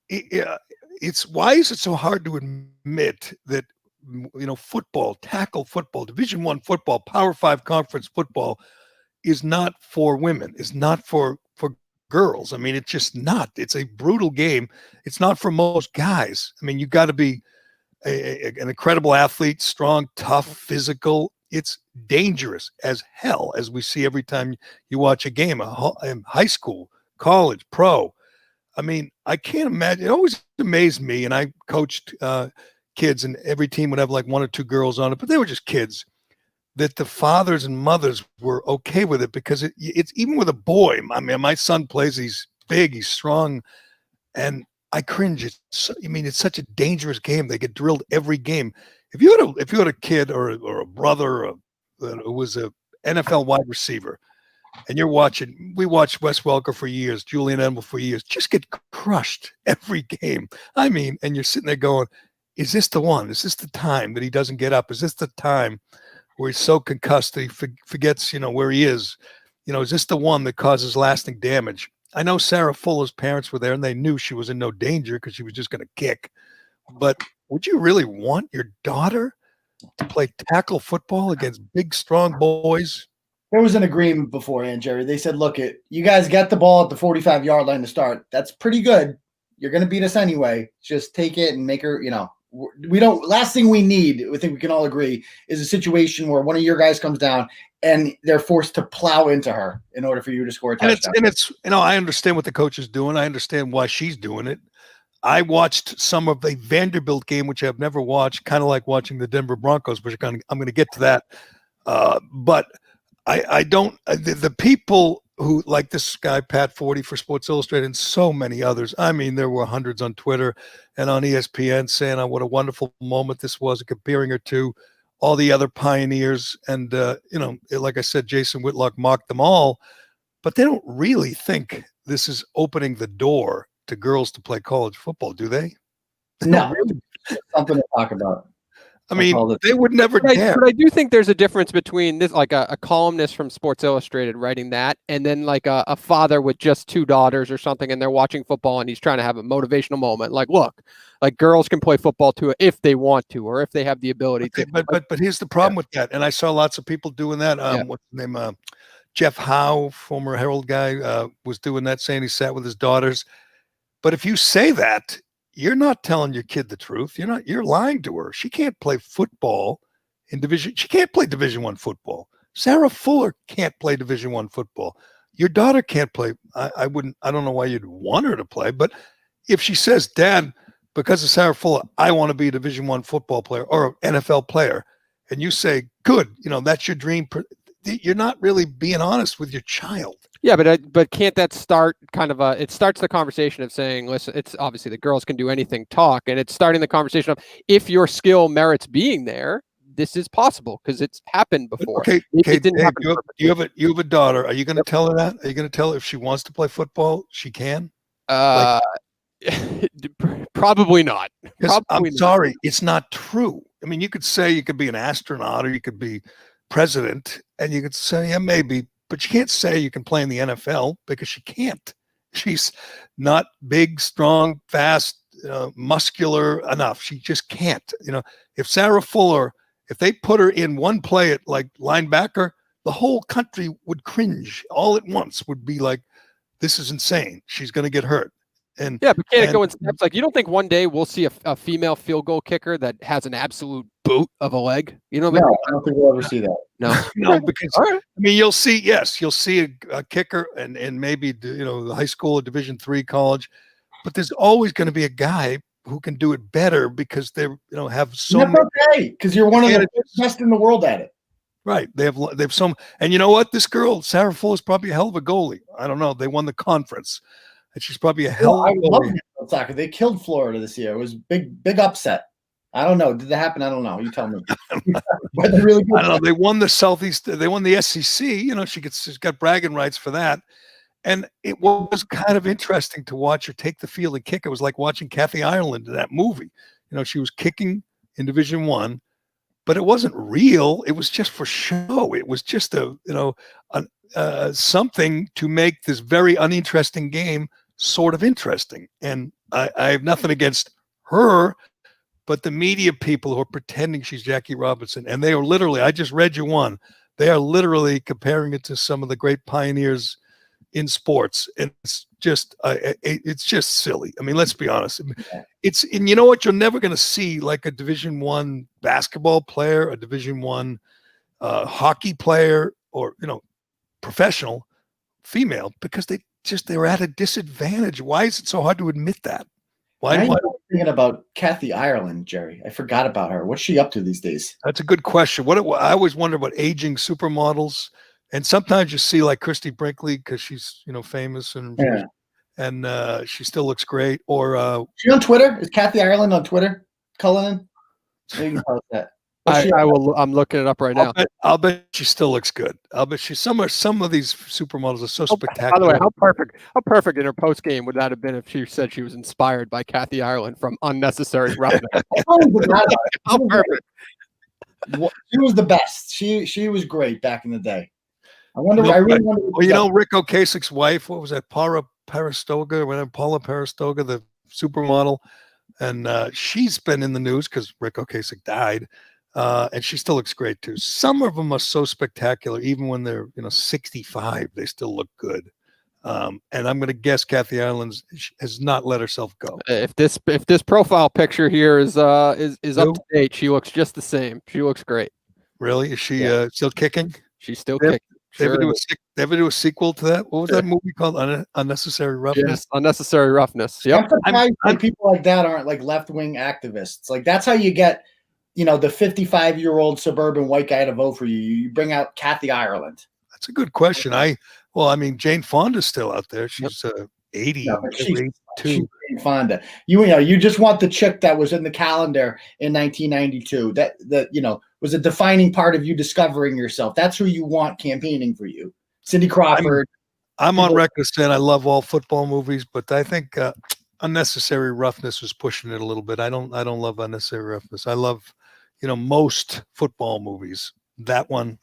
it's why is it so hard to admit that, you know, football, tackle football, Division I football, Power 5 conference football is not for women, is not for girls. I mean, it's just not. It's a brutal game. It's not for most guys. I mean, you got to be an incredible athlete, strong, tough, physical. It's dangerous as hell, as we see every time you watch a game, in high school, college, pro. I mean, I can't imagine. It always amazed me, and I coached kids, and every team would have like one or two girls on it, but they were just kids, that the fathers and mothers were okay with it, because it's even with a boy. I mean, my son plays, he's big, he's strong, and I cringe. It's such a dangerous game. They get drilled every game. If you had a kid or a brother who was a NFL wide receiver, and you're watching, we watched Wes Welker for years, Julian Edelman for years, just get crushed every game. I mean, and you're sitting there going, is this the one? Is this the time that he doesn't get up? Is this the time where he's so concussed that he forgets, you know, where he is? You know, is this the one that causes lasting damage? I know Sarah Fuller's parents were there, and they knew she was in no danger because she was just going to kick. But would you really want your daughter to play tackle football against big, strong boys? There was an agreement beforehand, Jerry. They said, look, you guys get the ball at the 45-yard line to start. That's pretty good. You're going to beat us anyway. Just take it and make her, you know. We don't. Last thing we need, I think we can all agree, is a situation where one of your guys comes down and they're forced to plow into her in order for you to score a touchdown. And it's you know, I understand what the coach is doing. I understand why she's doing it. I watched some of the Vanderbilt game, which I've never watched, kind of like watching the Denver Broncos, which I'm going to get to that. But I don't. The people who, like this guy Pat Forty for Sports Illustrated and so many others. I mean, there were hundreds on Twitter and on ESPN saying, "Oh, what a wonderful moment this was," comparing her to all the other pioneers. And you know, like I said, Jason Whitlock mocked them all, but they don't really think this is opening the door to girls to play college football, do they? No, something to talk about. I mean, they would never dare. But I do think there's a difference between this, like a columnist from Sports Illustrated writing that, and then like a father with just two daughters or something, and they're watching football, and he's trying to have a motivational moment. Like, look, like girls can play football too if they want to, or if they have the ability to. But here's the problem with that, and I saw lots of people doing that. What's his name? Jeff Howe, former Herald guy, was doing that, saying he sat with his daughters. But if you say that, you're not telling your kid the truth. You're lying to her. She can't play football in she can't play Division I football. Sarah Fuller can't play Division I football. Your daughter can't play. I don't know why you'd want her to play, but if she says, Dad, because of Sarah Fuller, I want to be a Division I football player or an NFL player, and you say, good, you know, that's your dream, you're not really being honest with your child. Yeah, but can't that start kind of it starts the conversation of saying, listen, it's obviously the girls can do anything, talk, and it's starting the conversation of, if your skill merits being there, this is possible because it's happened before. Okay, you have a daughter. Are you going to tell her that? Are you going to tell her if she wants to play football, she can? Probably not. Sorry, it's not true. I mean, you could say you could be an astronaut or you could be president, and you could say, yeah, maybe. But you can't say you can play in the NFL because she can't. She's not big, strong, fast, muscular enough. She just can't. If Sarah Fuller, if they put her in one play at like linebacker, the whole country would cringe all at once. Would be like, this is insane. She's going to get hurt. And yeah, but can't it go in steps? Like, you don't think one day we'll see a female field goal kicker that has an absolute boot of a leg? No, I don't think we'll ever see that. No, no, because I mean, you'll see a kicker and maybe the high school or Division III college, but there's always going to be a guy who can do it better because they have so. That's okay, because you're one of the best in the world at it. Right. They have some, and you know what? This girl, Sarah Fuller, is probably a hell of a goalie. I don't know. They won the conference, and she's probably a hell of a goalie. I love soccer. They killed Florida this year. It was big upset. I don't know. Did that happen? I don't know. You tell me. But they're really good. I don't know. They won the Southeast. They won the SEC. She's got bragging rights for that. And it was kind of interesting to watch her take the field and kick. It was like watching Kathy Ireland in that movie. She was kicking in Division I. But it wasn't real. It was just for show. It was just something to make this very uninteresting game sort of interesting. And I have nothing against her, but the media people who are pretending she's Jackie Robinson, and they are literally, I just read you one, they are literally comparing it to some of the great pioneers in sports, and it's just silly. I mean, let's be honest. And you know what? You're never going to see like a Division I basketball player, a Division I hockey player, or professional female, because they're at a disadvantage. Why is it so hard to admit that? Why? I'm thinking about Kathy Ireland, Jerry. I forgot about her. What's she up to these days? That's a good question. I always wonder about aging supermodels. And sometimes you see like Christy Brinkley because she's famous and she still looks great. Or she on Twitter? Is Kathy Ireland on Twitter? Cullinan? You can tell us that. I'm looking it up right now. I'll bet she still looks good. I'll bet some of these supermodels are so spectacular. By the way, how perfect in her post game would that have been if she said she was inspired by Kathy Ireland from Unnecessary Roughness? How perfect. She was the best. She was great back in the day. I really wonder. Well, Rick Ocasek's wife, what was that? Paula Parastoga, the supermodel, and she's been in the news because Rick Ocasek died, and she still looks great too. Some of them are so spectacular, even when they're 65, they still look good. And I'm going to guess Kathy Ireland has not let herself go. If this profile picture here is up to date, she looks just the same. She looks great. Really? Is she still kicking? She's still kicking. They ever do a sequel to that? What was that movie called? Unnecessary Roughness? Yes, Unnecessary Roughness. Yep. I'm people like that aren't like left-wing activists. Like, that's how you get, the 55-year-old suburban white guy to vote for you. You bring out Kathy Ireland. That's a good question. Jane Fonda's still out there. She's 80. No, she's Jane Fonda. You just want the chick that was in the calendar in 1992. That was a defining part of you discovering yourself. That's who you want campaigning for you. Cindy Crawford. I'm on record saying I love all football movies, but I think Unnecessary Roughness was pushing it a little bit. I don't love Unnecessary Roughness. I love, most football movies. That one,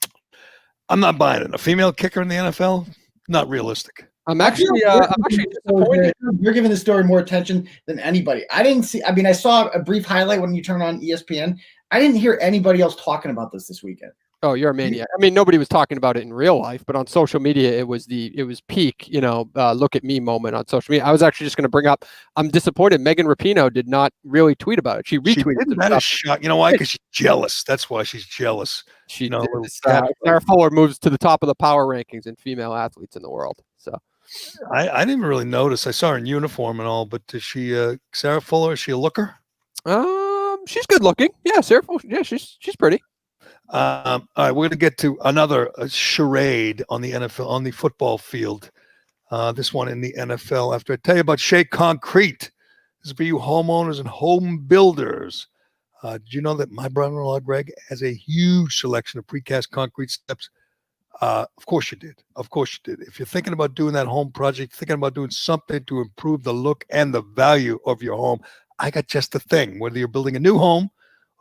I'm not buying it. A female kicker in the NFL, not realistic. I'm actually disappointed. You're giving the story more attention than anybody. I saw a brief highlight when you turn on ESPN. I didn't hear anybody else talking about this weekend. Oh, you're a maniac. I mean, nobody was talking about it in real life, but on social media, it was peak, look at me moment on social media. I was actually just going to bring up, I'm disappointed. Megan Rapinoe did not really tweet about it. She retweeted it. That is shock. You know why? Because she's jealous. That's why she's jealous. Sarah Fuller moves to the top of the power rankings in female athletes in the world. So I didn't really notice. I saw her in uniform and all, but is she Sarah Fuller? Is she a looker? She's good looking. Yeah, Sarah Fuller. Yeah, she's pretty. All right, we're going to get to another charade on the NFL, on the football field. This one in the NFL. After I tell you about Shea Concrete, this is for you homeowners and home builders. Did you know that my brother-in-law Greg has a huge selection of precast concrete steps? Of course you did. Of course you did. If you're thinking about doing that home project, thinking about doing something to improve the look and the value of your home, I got just the thing. Whether you're building a new home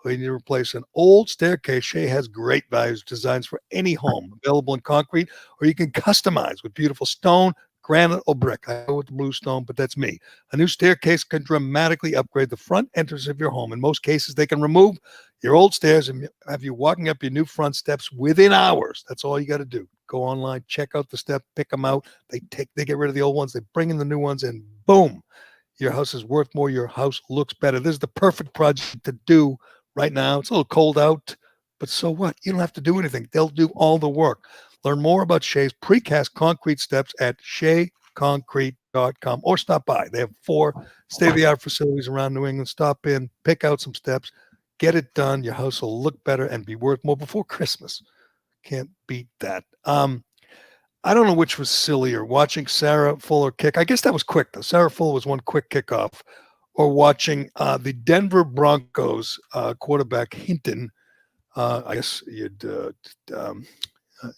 or you need to replace an old staircase, Shea has great values designs for any home available in concrete, or you can customize with beautiful stone, granite or brick. I go with the bluestone, but that's me. A new staircase can dramatically upgrade the front entrance of your home. In most cases, they can remove your old stairs and have you walking up your new front steps within hours. That's all you got to do. Go online, check out the step, pick them out. They get rid of the old ones, they bring in the new ones, and boom, your house is worth more. Your house looks better. This is the perfect project to do right now. It's a little cold out, but so what? You don't have to do anything. They'll do all the work. Learn more about Shea's precast concrete steps at sheaconcrete.com or stop by. They have 4 state-of-the-art facilities around New England. Stop in, pick out some steps, get it done. Your house will look better and be worth more before Christmas. Can't beat that. I don't know which was sillier, watching Sarah Fuller kick. I guess that was quick, though. Sarah Fuller was one quick kickoff, or watching the Denver Broncos quarterback Hinton. I guess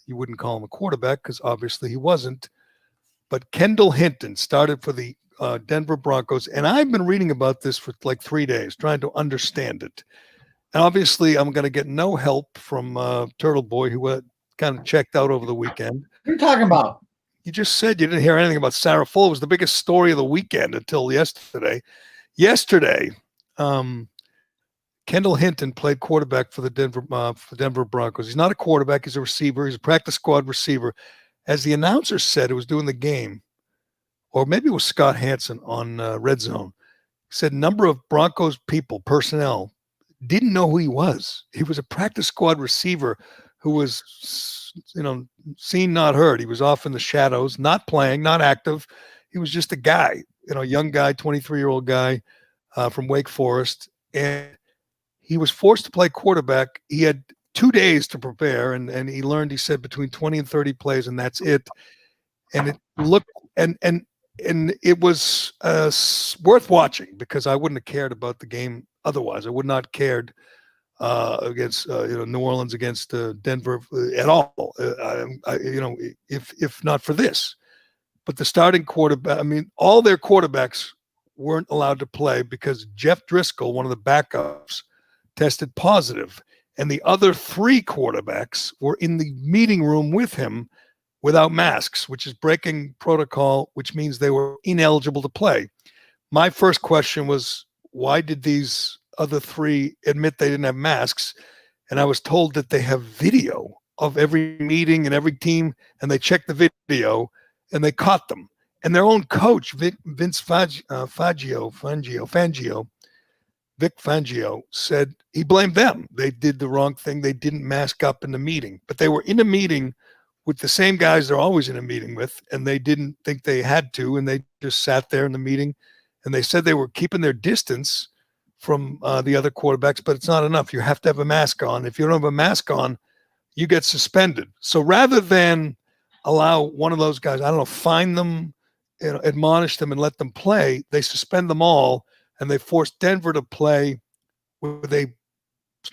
you wouldn't call him a quarterback because obviously he wasn't. But Kendall Hinton started for the Denver Broncos, and I've been reading about this for like 3 days, trying to understand it. And obviously, I'm going to get no help from Turtleboy, who kind of checked out over the weekend. What are you talking about? You just said you didn't hear anything about Sarah Fuller. It was the biggest story of the weekend until yesterday. Yesterday, Kendall Hinton played quarterback for the Denver Broncos. He's not a quarterback. He's a receiver. He's a practice squad receiver. As the announcer said, who was doing the game, or maybe it was Scott Hansen on Red Zone, said number of Broncos personnel, didn't know who he was. He was a practice squad receiver who was, seen, not heard. He was off in the shadows, not playing, not active. He was just a guy, young guy, 23-year-old guy from Wake Forest. And he was forced to play quarterback. He had 2 days to prepare, and he learned, he said, between 20 and 30 plays, and that's it. And it looked, and it was worth watching, because I wouldn't have cared about the game otherwise. I would not have cared against New Orleans against Denver at all. If not for this. But the starting quarterback, all their quarterbacks weren't allowed to play because Jeff Driscoll, one of the backups, tested positive, and the other 3 quarterbacks were in the meeting room with him without masks, which is breaking protocol, which means they were ineligible to play. My first question was, why did these other 3 admit they didn't have masks? And I was told that they have video of every meeting and every team, and they checked the video and they caught them. And their own coach, Vic Fangio, said he blamed them. They did the wrong thing. They didn't mask up in the meeting, but they were in a meeting with the same guys they're always in a meeting with, and they didn't think they had to, and they just sat there in the meeting, and they said they were keeping their distance from the other quarterbacks, but it's not enough. You have to have a mask on. If you don't have a mask on, you get suspended. So rather than allow one of those guys, fine them, admonish them and let them play, they suspend them all, and they forced Denver to play with a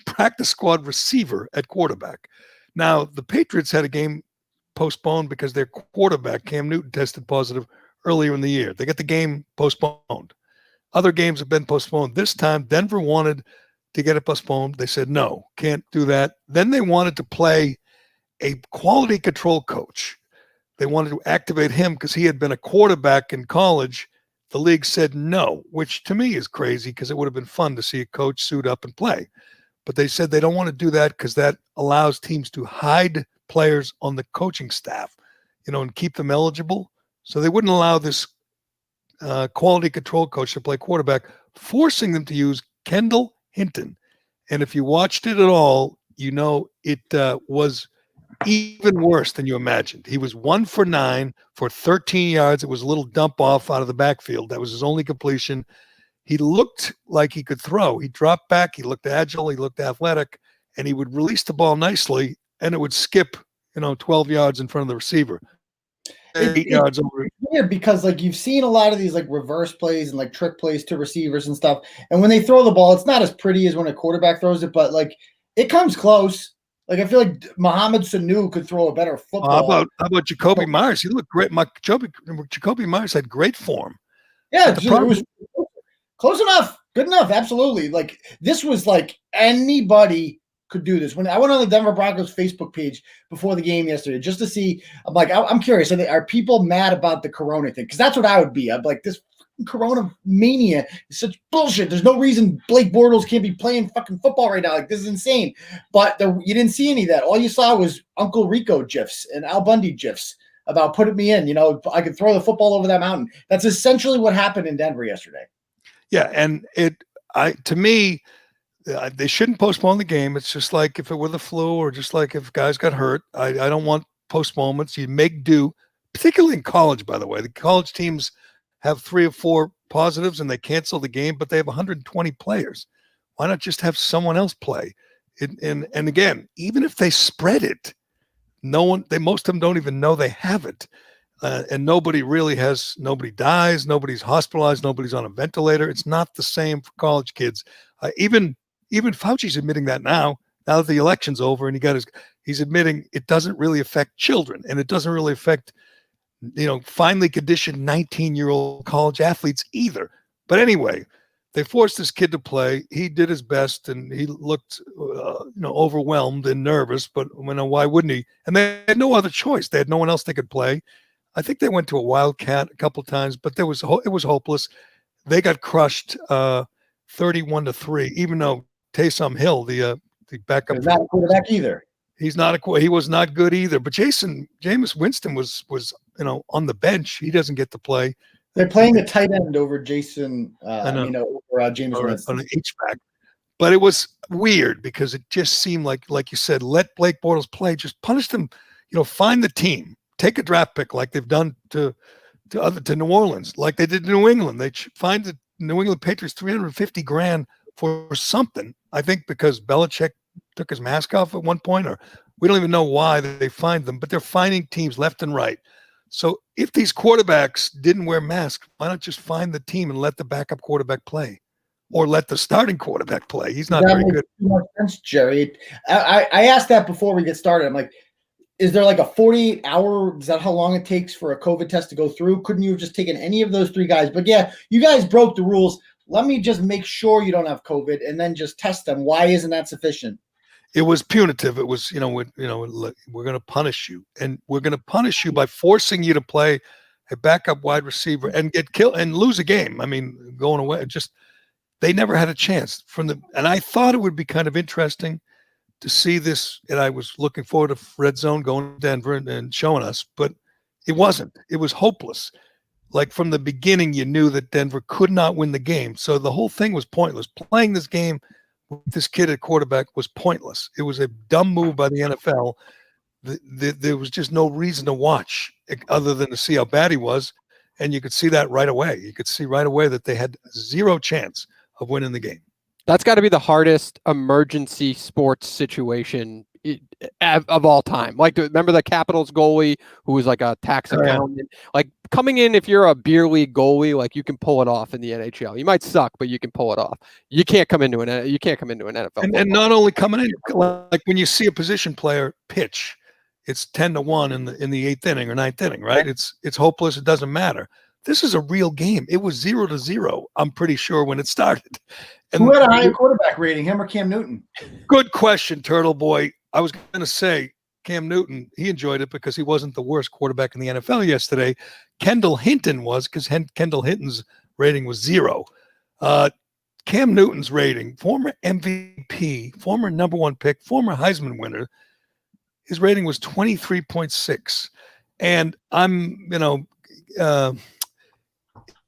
practice squad receiver at quarterback. Now, the Patriots had a game postponed because their quarterback, Cam Newton, tested positive earlier in the year. They got the game postponed. Other games have been postponed. This time, Denver wanted to get it postponed. They said, no, can't do that. Then they wanted to play a quality control coach. They wanted to activate him because he had been a quarterback in college. The league said no, which to me is crazy, because it would have been fun to see a coach suit up and play. But they said they don't want to do that because that allows teams to hide players on the coaching staff, and keep them eligible. So they wouldn't allow this quality control coach to play quarterback, forcing them to use Kendall Hinton. And if you watched it at all, it was even worse than you imagined. He was 1 for 9 for 13 yards. It was a little dump off out of the backfield. That was his only completion. He looked like he could throw. He dropped back. He looked agile. He looked athletic, and he would release the ball nicely, and it would skip, 12 yards in front of the receiver. 8 yards over. Weird, because you've seen a lot of these reverse plays and trick plays to receivers and stuff. And when they throw the ball, it's not as pretty as when a quarterback throws it, but it comes close. I feel like Mohamed Sanu could throw a better football. How about Jacoby Myers? He looked great. Jacoby Myers had great form. Yeah, it was close enough, good enough. Absolutely. This was anybody could do this. When I went on the Denver Broncos Facebook page before the game yesterday, just to see, I'm like, I'm curious, are people mad about the Corona thing? Because that's what I would be. I'm like, this Corona mania is such bullshit. There's no reason Blake Bortles can't be playing fucking football right now. Like, this is insane. But you didn't see any of that. All you saw was Uncle Rico gifs and Al Bundy gifs about putting me in. I could throw the football over that mountain. That's essentially what happened in Denver yesterday. Yeah, and to me, they shouldn't postpone the game. It's just like if it were the flu, or just like if guys got hurt. I don't want postponements. You make do, particularly in college, by the way. The college teams have 3 or 4 positives and they cancel the game, but they have 120 players. Why not just have someone else play? And again, even if they spread it, most of them don't even know they have it. And nobody dies, nobody's hospitalized, nobody's on a ventilator. It's not the same for college kids. Even Fauci's admitting that now that the election's over, and he's admitting it doesn't really affect children, and it doesn't really affect, finely conditioned 19-year-old college athletes either. But anyway, they forced this kid to play. He did his best, and he looked, overwhelmed and nervous. But why wouldn't he? And they had no other choice. They had no one else they could play. I think they went to a Wildcat a couple of times, but it was hopeless. They got crushed 31-3. Even though Taysom Hill, the backup, he's not a quarterback either. He was not good either. But Jameis Winston was on the bench. He doesn't get to play. They're playing a tight end over Jason, over James Winston. On an H-back. But it was weird because it just seemed like you said, let Blake Bortles play. Just punish them. Find the team. Take a draft pick like they've done to New Orleans, like they did to New England. They find the New England Patriots $350,000 for something. I think because Belichick took his mask off at one point, or we don't even know why they find them, but they're finding teams left and right. So if these quarterbacks didn't wear masks, why not just find the team and let the backup quarterback play, or let the starting quarterback play? He's not very good. Too much sense, Jerry. I asked that before we get started. I'm like, is there like a 48-hour? Is that how long it takes for a COVID test to go through? Couldn't you have just taken any of those 3 guys? But yeah, you guys broke the rules. Let me just make sure you don't have COVID and then just test them. Why isn't that sufficient? It was punitive. It was, we're going to punish you, and we're going to punish you by forcing you to play a backup wide receiver and get killed and lose a game. I mean, going away, they never had a chance and I thought it would be kind of interesting to see this, and I was looking forward to Red Zone going to Denver and showing us, but it wasn't. It was hopeless. Like from the beginning, you knew that Denver could not win the game. So the whole thing was pointless. Playing this game with this kid at quarterback was pointless. It was a dumb move by the NFL. There was just no reason to watch other than to see how bad he was. And you could see that right away. You could see right away that they had zero chance of winning the game. That's got to be the hardest emergency sports situation of all time. Like, remember the Capitals goalie who was like a tax accountant? Like, coming in, if you're a beer league goalie, like, you can pull it off in the NHL. You might suck, but you can pull it off. You can't come into an NFL. And not only coming in, like when you see a position player pitch, it's 10-1 in the 8th inning or 9th inning, right? It's hopeless. It doesn't matter. This is a real game. It was 0-0. I'm pretty sure when it started. And who had a higher quarterback rating, him or Cam Newton? Good question, Turtleboy. I was going to say Cam Newton. He enjoyed it because he wasn't the worst quarterback in the NFL yesterday. Kendall Hinton was, because Kendall Hinton's rating was 0. Cam Newton's rating, former MVP, former number 1 pick, former Heisman winner, his rating was 23.6. And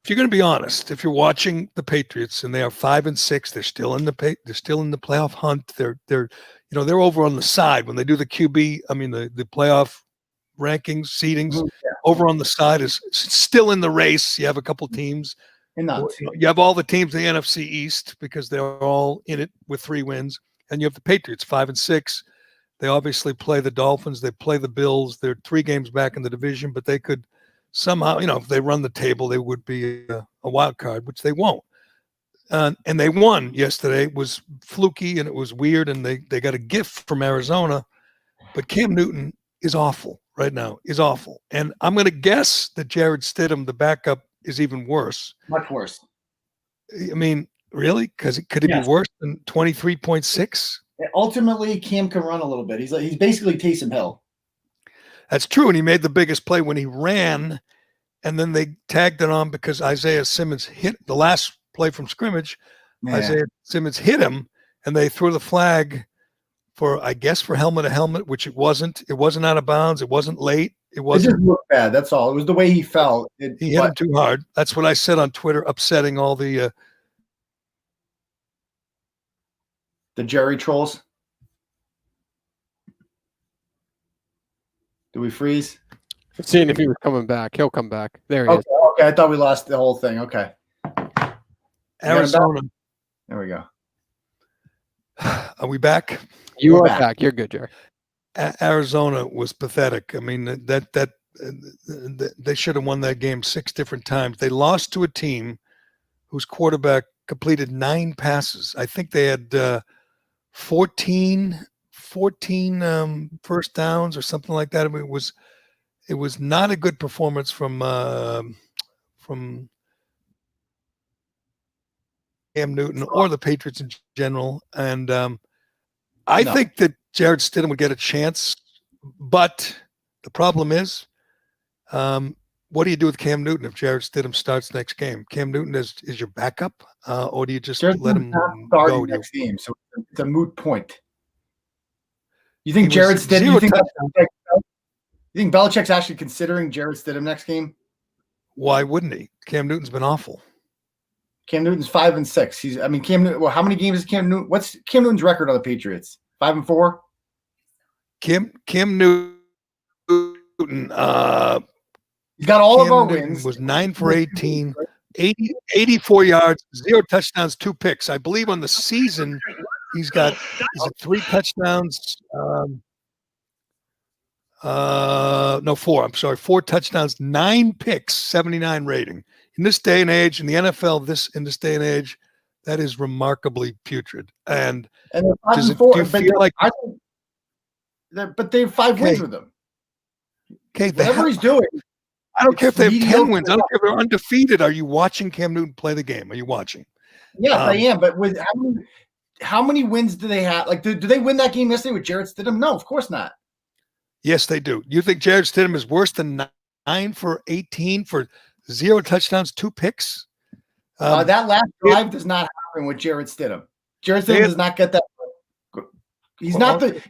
if you're going to be honest, if you're watching the Patriots and they are 5-6, they're still in the playoff hunt. They're over on the side when they do the QB. I mean the playoff rankings, seedings. Over on the side is still in the race. You have a couple teams. You have all the teams in the NFC East because they're all in it with 3 wins, and you have the Patriots 5-6. They obviously play the Dolphins. They play the Bills. They're 3 games back in the division, but they could somehow, if they run the table, they would be a wild card, which they won't. And they won yesterday. It was fluky and it was weird, and they got a gift from Arizona. But Cam Newton is awful right now, And I'm going to guess that Jared Stidham, the backup, is even worse. Much worse. I mean, really? Because could it be worse than 23.6? Ultimately, Cam can run a little bit. He's basically Taysom Hill. That's true, and he made the biggest play when he ran, and then they tagged it on because Isaiah Simmons hit the last play from scrimmage. Yeah. Isaiah Simmons hit him, and they threw the flag for helmet to helmet, which it wasn't. It wasn't out of bounds. It wasn't late. It wasn't. It just looked bad. That's all. It was the way he fell. He hit him too hard. That's what I said on Twitter, upsetting all the Jerry trolls. Do we freeze? Seeing if he was coming back. He'll come back. There he is. Okay, I thought we lost the whole thing. Okay. Arizona. There we go. Are we back? You are back. You're good, Jerry. Arizona was pathetic. I mean, that they should have won that game 6 different times. They lost to a team whose quarterback completed 9 passes. I think they had 14 first downs or something like that. I mean, it was not a good performance from Cam Newton or the Patriots in general. And I think that Jarrett Stidham would get a chance, but the problem is, what do you do with Cam Newton if Jarrett Stidham starts next game? Cam Newton is your backup, or do you just let him go next game? So it's a moot point. You think Jarrett Stidham? You think Belichick's actually considering Jarrett Stidham next game? Why wouldn't he? Cam Newton's been awful. Cam Newton's 5-6. Cam Newton. Well, how many games is Cam Newton? What's Cam Newton's record on the Patriots? 5-4. Cam Newton. He's got all Cam of our Newton wins. Was 9 for 18, 84 yards, 0 touchdowns, 2 picks. I believe on the season he's got 3 touchdowns. 4. I'm sorry, 4 touchdowns, 9 picks, 79 rating. In this day and age, in the NFL, in this day and age, that is remarkably putrid. And they're 5-4. Do you feel like? But they have 5 wins with them. Okay, whatever he's doing. I don't care if they have 10 wins. I don't care if they're undefeated. Are you watching Cam Newton play the game? Are you watching? Yes, I am. But with how many wins do they have? Like, do they win that game yesterday with Jarrett Stidham? No, of course not. Yes, they do. You think Jarrett Stidham is worse than 9 for 18 for 0 touchdowns, 2 picks? That last drive does not happen with Jarrett Stidham. Jarrett Stidham does not get that. He's not the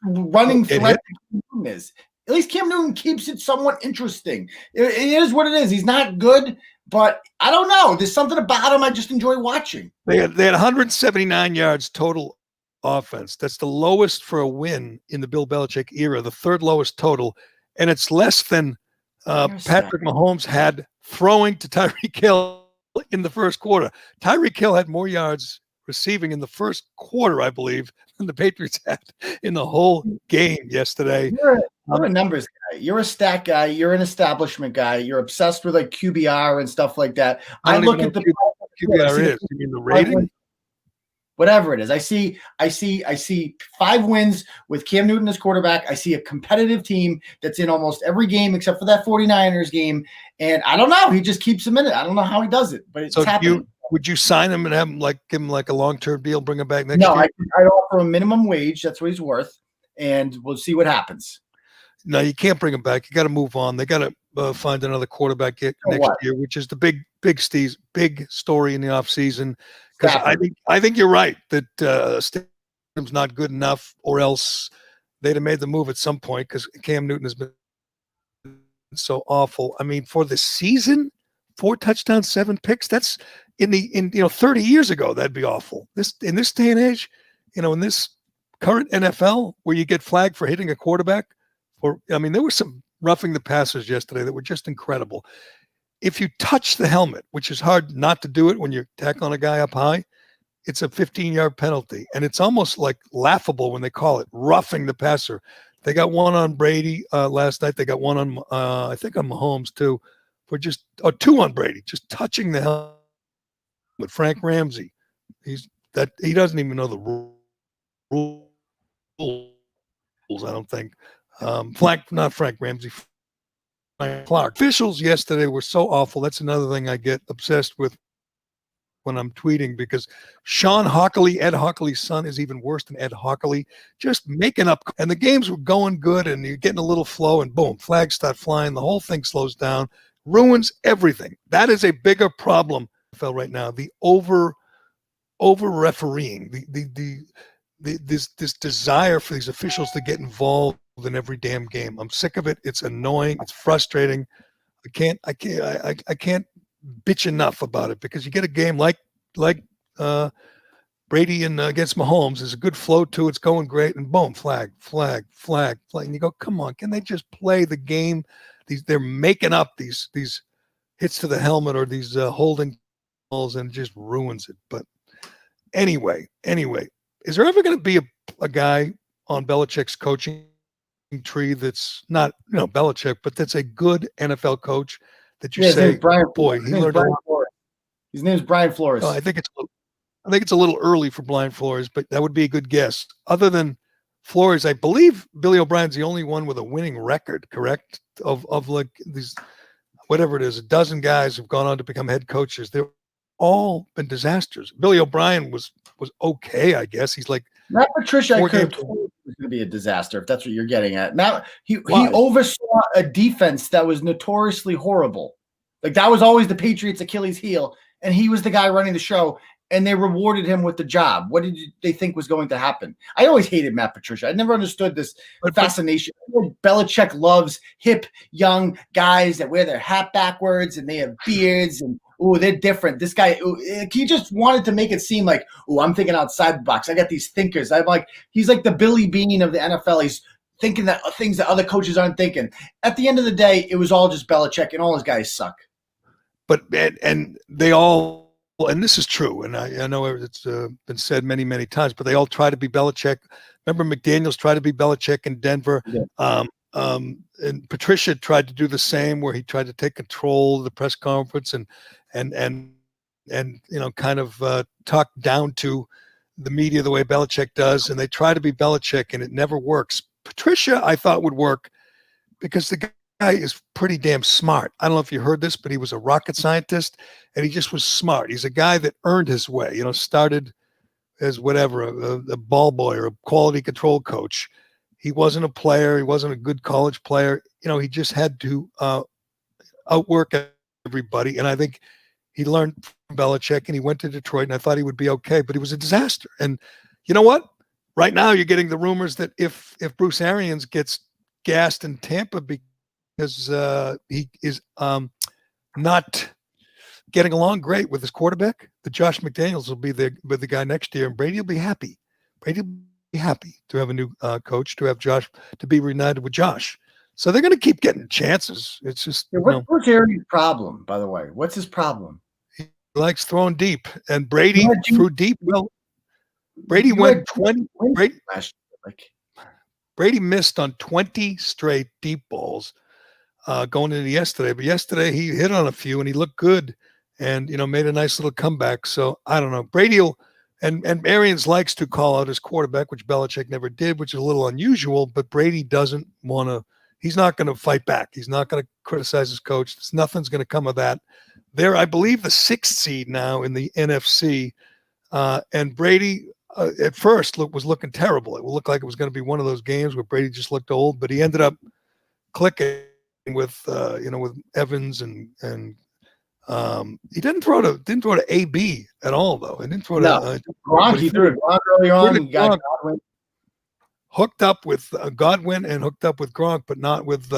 running threat that Cam Newton is. At least Cam Newton keeps it somewhat interesting. It is what it is. He's not good, but I don't know. There's something about him I just enjoy watching. They had 179 yards total offense. That's the lowest for a win in the Bill Belichick era, the 3rd lowest total, and it's less than Patrick Mahomes had throwing to Tyreek Hill in the first quarter. Tyreek Hill had more yards receiving in the first quarter, I believe, than the Patriots had in the whole game yesterday. You're a numbers guy. You're a stat guy. You're an establishment guy. You're obsessed with like QBR and stuff like that. I look at the QBR is. You mean the rating? Whatever it is. I see 5 wins with Cam Newton as quarterback. I see a competitive team that's in almost every game except for that 49ers game. And I don't know. He just keeps him in it. I don't know how he does it, but it's happening. Would you sign him and have him give him like a long-term deal, bring him back next year? No, I offer a minimum wage. That's what he's worth. And we'll see what happens. No, you can't bring him back. You got to move on. They got to find another quarterback next year, which is the big story in the offseason. Because I think you're right that Stidham's not good enough, or else they'd have made the move at some point because Cam Newton has been so awful. I mean, for the season, 4 touchdowns, 7 picks. That's in 30 years ago, that'd be awful. In this day and age, in this current NFL where you get flagged for hitting a quarterback, there were some roughing the passers yesterday that were just incredible. If you touch the helmet, which is hard not to do it when you tackle a guy up high, it's a 15-yard penalty. And it's almost like laughable when they call it roughing the passer. They got one on Brady last night. They got one on, I think on Mahomes too, for 2 on Brady, just touching the helmet. With Frank Ramsey, he doesn't even know the rules. I don't think. Not Frank Ramsey. Frank Clark. Officials yesterday were so awful. That's another thing I get obsessed with. when I'm tweeting, because Sean Hockley, Ed Hockley's son, is even worse than Ed Hockley, just making up. And the games were going good, and you're getting a little flow, and boom, flags start flying. The whole thing slows down, ruins everything. That is a bigger problem right now. The over refereeing, this desire for these officials to get involved in every damn game. I'm sick of it. It's annoying. It's frustrating. I can't bitch enough about it, because you get a game like Brady and against Mahomes. There's a good flow to it. It's going great, and boom, flag, and you go, come on, can they just play the game? They're making up these hits to the helmet or these holding balls, and it just ruins it. But anyway, is there ever going to be a guy on Belichick's coaching tree that's not, Belichick, but that's a good NFL coach that you say, boy, he learned a lot? His name's Brian Flores. Oh, I think it's a little early for Brian Flores, but that would be a good guess. Other than Flores, I believe Billy O'Brien's the only one with a winning record, correct? Of like these, whatever it is, a dozen guys have gone on to become head coaches. They've all been disasters. Billy O'Brien was okay, I guess. He's like Matt Patricia. I could have told you was going to be a disaster, if that's what you're getting at. Matt, he oversaw a defense that was notoriously horrible. Like, that was always the Patriots' Achilles heel, and he was the guy running the show, and they rewarded him with the job. What did they think was going to happen? I always hated Matt Patricia. I never understood this fascination. Belichick loves hip, young guys that wear their hat backwards, and they have beards, and they're different. This guy, he just wanted to make it seem like, I'm thinking outside the box. I got these thinkers. I'm like, he's like the Billy Bean of the NFL. He's thinking that things that other coaches aren't thinking. At the end of the day, it was all just Belichick, and all his guys suck. But and they all, and this is true, and I know it's been said many, many times, but they all try to be Belichick. Remember, McDaniels tried to be Belichick in Denver. Yeah. And Patricia tried to do the same, where he tried to take control of the press conference and kind of talk down to the media the way Belichick does, and they try to be Belichick, and it never works. Patricia, I thought, would work because the guy is pretty damn smart. I don't know if you heard this, but he was a rocket scientist, and he just was smart. He's a guy that earned his way. Started as whatever, a ball boy or a quality control coach. He wasn't a player. He wasn't a good college player. He just had to outwork everybody. And I think he learned from Belichick, and he went to Detroit, and I thought he would be okay, but he was a disaster. And you know what? Right now you're getting the rumors that if Bruce Arians gets gassed in Tampa because he is not getting along great with his quarterback, that Josh McDaniels will be the guy next year, and Brady will be happy. Brady will be happy to have a new coach, to have Josh, to be reunited with Josh. So they're going to keep getting chances. It's just what's Arians' problem, by the way? What's his problem? He likes throwing deep, and Brady threw deep. Well, Brady went 20. Brady missed on 20 straight deep balls going into yesterday. But yesterday he hit on a few, and he looked good, and made a nice little comeback. So I don't know. Brady will, and Arians likes to call out his quarterback, which Belichick never did, which is a little unusual. But Brady doesn't want to. He's not going to fight back. He's not going to criticize his coach. Nothing's going to come of that. They're, I believe, the 6th seed now in the NFC, and Brady. At first, was looking terrible. It looked like it was going to be one of those games where Brady just looked old, but he ended up clicking with with Evans and he didn't throw to AB at all though. He didn't throw to Gronk. He threw to Gronk early on. He got Godwin. Hooked up with Godwin and hooked up with Gronk, but not with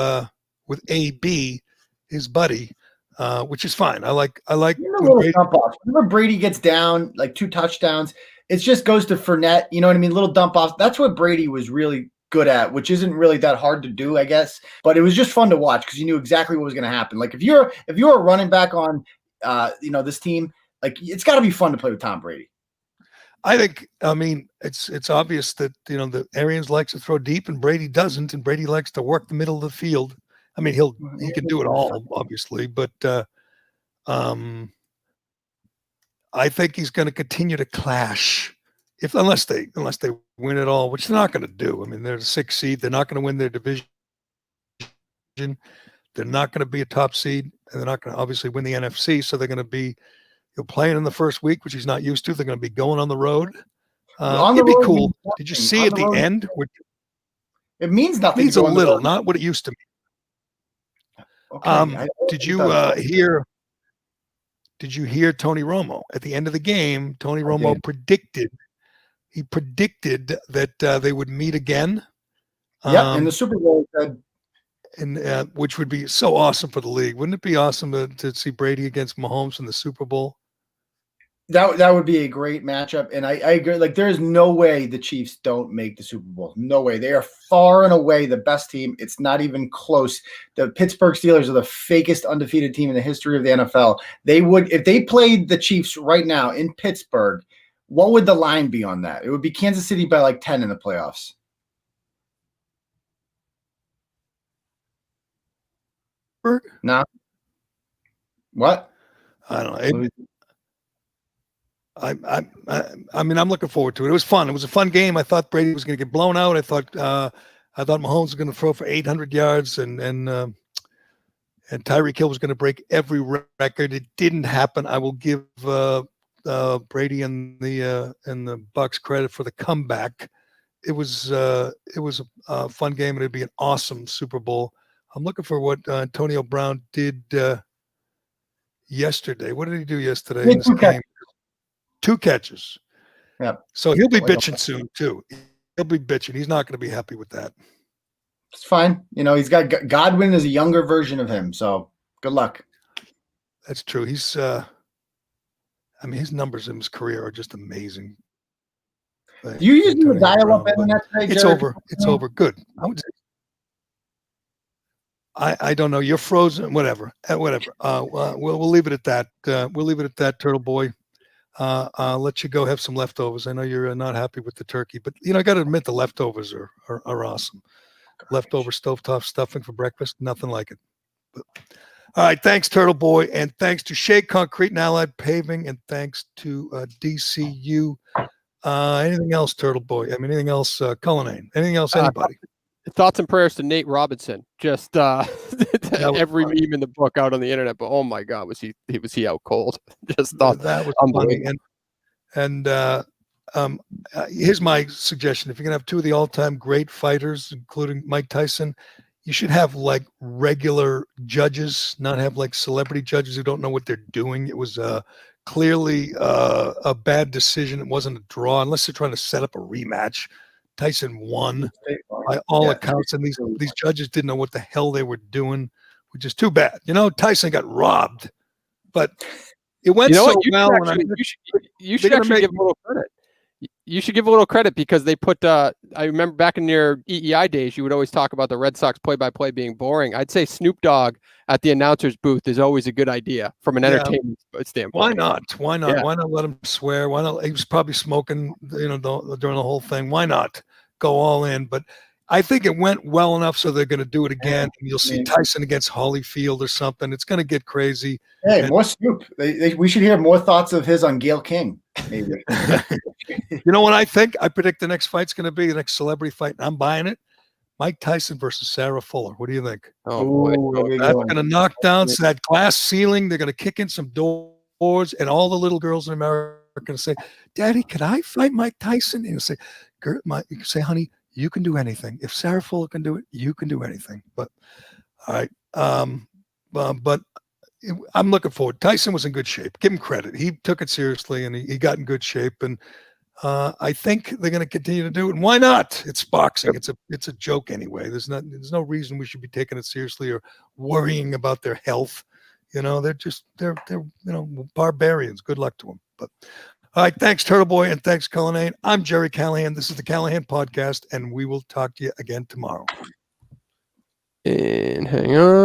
AB, his buddy. Which is fine. I like. Brady. Whenever Brady gets down like 2 touchdowns, it just goes to Fournette. You know what I mean? Little dump offs. That's what Brady was really good at, which isn't really that hard to do, I guess. But it was just fun to watch because you knew exactly what was going to happen. Like if you're a running back on, this team, like it's got to be fun to play with Tom Brady. I think. I mean, it's obvious that the Arians likes to throw deep and Brady doesn't, and Brady likes to work the middle of the field. I mean, he can do it all, obviously, but I think he's going to continue to clash unless they win it all, which they're not going to do. I mean, they're the 6th seed. They're not going to win their division. They're not going to be a top seed, and they're not going to obviously win the NFC. So they're going to be, He'll play in the first week, which he's not used to. They're going to be going on the road. On it'd be cool. Did you see at the end? It means nothing. It means a little, not what it used to mean. Okay, did you hear Tony Romo at the end of the game? Tony Romo predicted that they would meet again. Yeah, in the Super Bowl. And which would be so awesome for the league. Wouldn't it be awesome to see Brady against Mahomes in the Super Bowl? That would be a great matchup. And I agree. Like, there is no way the Chiefs don't make the Super Bowl. No way. They are far and away the best team. It's not even close. The Pittsburgh Steelers are the fakest undefeated team in the history of the NFL. They would, if they played the Chiefs right now in Pittsburgh, what would the line be on that? It would be Kansas City by like 10 in the playoffs. No. What? I don't know. I mean, I'm looking forward to it. It was fun. It was a fun game. I thought Brady was going to get blown out. I thought Mahomes was going to throw for 800 yards, and Tyreek Hill was going to break every record. It didn't happen. I will give Brady and the Bucs credit for the comeback. It was a fun game, and it'd be an awesome Super Bowl. I'm looking for what Antonio Brown did yesterday. What did he do yesterday in this game? 2 catches. Yeah. So he'll be bitching soon too. He'll be bitching. He's not going to be happy with that. It's fine. You know, he's got Godwin is a younger version of him. So good luck. That's true. He's, I mean, his numbers in his career are just amazing. Do you use the dial-up internet today, It's Jared? over. It's over. Good. I don't know. You're frozen. Whatever. Whatever. We'll leave it at that. We'll leave it at that, Turtleboy. I'll let you go have some leftovers. I know you're not happy with the turkey, but I got to admit the leftovers are awesome. Leftover stovetop stuffing for breakfast, nothing like it. But, all right, thanks, Turtleboy, and thanks to Shea Concrete and Allied Paving, and thanks to DCU. Anything else, Turtleboy? I mean, anything else, Cullinane? Anything else, anybody? Thoughts and prayers to Nate Robinson. Just every meme in the book out on the internet, but oh my God, was he out cold? Just thought that was funny. And here's my suggestion: if you're gonna have 2 of the all-time great fighters, including Mike Tyson, you should have like regular judges, not have like celebrity judges who don't know what they're doing. It was clearly a bad decision. It wasn't a draw, unless they're trying to set up a rematch. Tyson won by all accounts, and these judges didn't know what the hell they were doing, which is too bad. Tyson got robbed, but it went so well. You should actually give a little credit. You should give a little credit because they put. I remember back in your EEI days, you would always talk about the Red Sox play-by-play being boring. I'd say Snoop Dogg at the announcer's booth is always a good idea from an entertainment standpoint. Why not? Why not? Yeah. Why not let him swear? Why not? He was probably smoking, during the whole thing. Why not go all in? But I think it went well enough so they're going to do it again. And you'll see Tyson against Holyfield or something. It's going to get crazy. Hey, more Snoop. We should hear more thoughts of his on Gail King. Maybe. You know what I think? I predict the next fight's going to be the next celebrity fight, and I'm buying it. Mike Tyson versus Sarah Fuller. What do you think? Oh, boy. That's going to knock down that glass ceiling. They're going to kick in some doors, and all the little girls in America are going to say, "Daddy, can I fight Mike Tyson?" And you say, you can say, "Honey, you can do anything. If Sarah Fuller can do it, you can do anything." But all right, but I'm looking forward. Tyson was in good shape. Give him credit. He took it seriously, and he got in good shape. And I think they're going to continue to do it. And why not? It's boxing. It's a joke anyway. There's no reason we should be taking it seriously or worrying about their health. They're barbarians. Good luck to them. But all right, thanks, Turtleboy, and thanks, Cullinane. I'm Jerry Callahan. This is the Callahan Podcast, and we will talk to you again tomorrow. And hang on.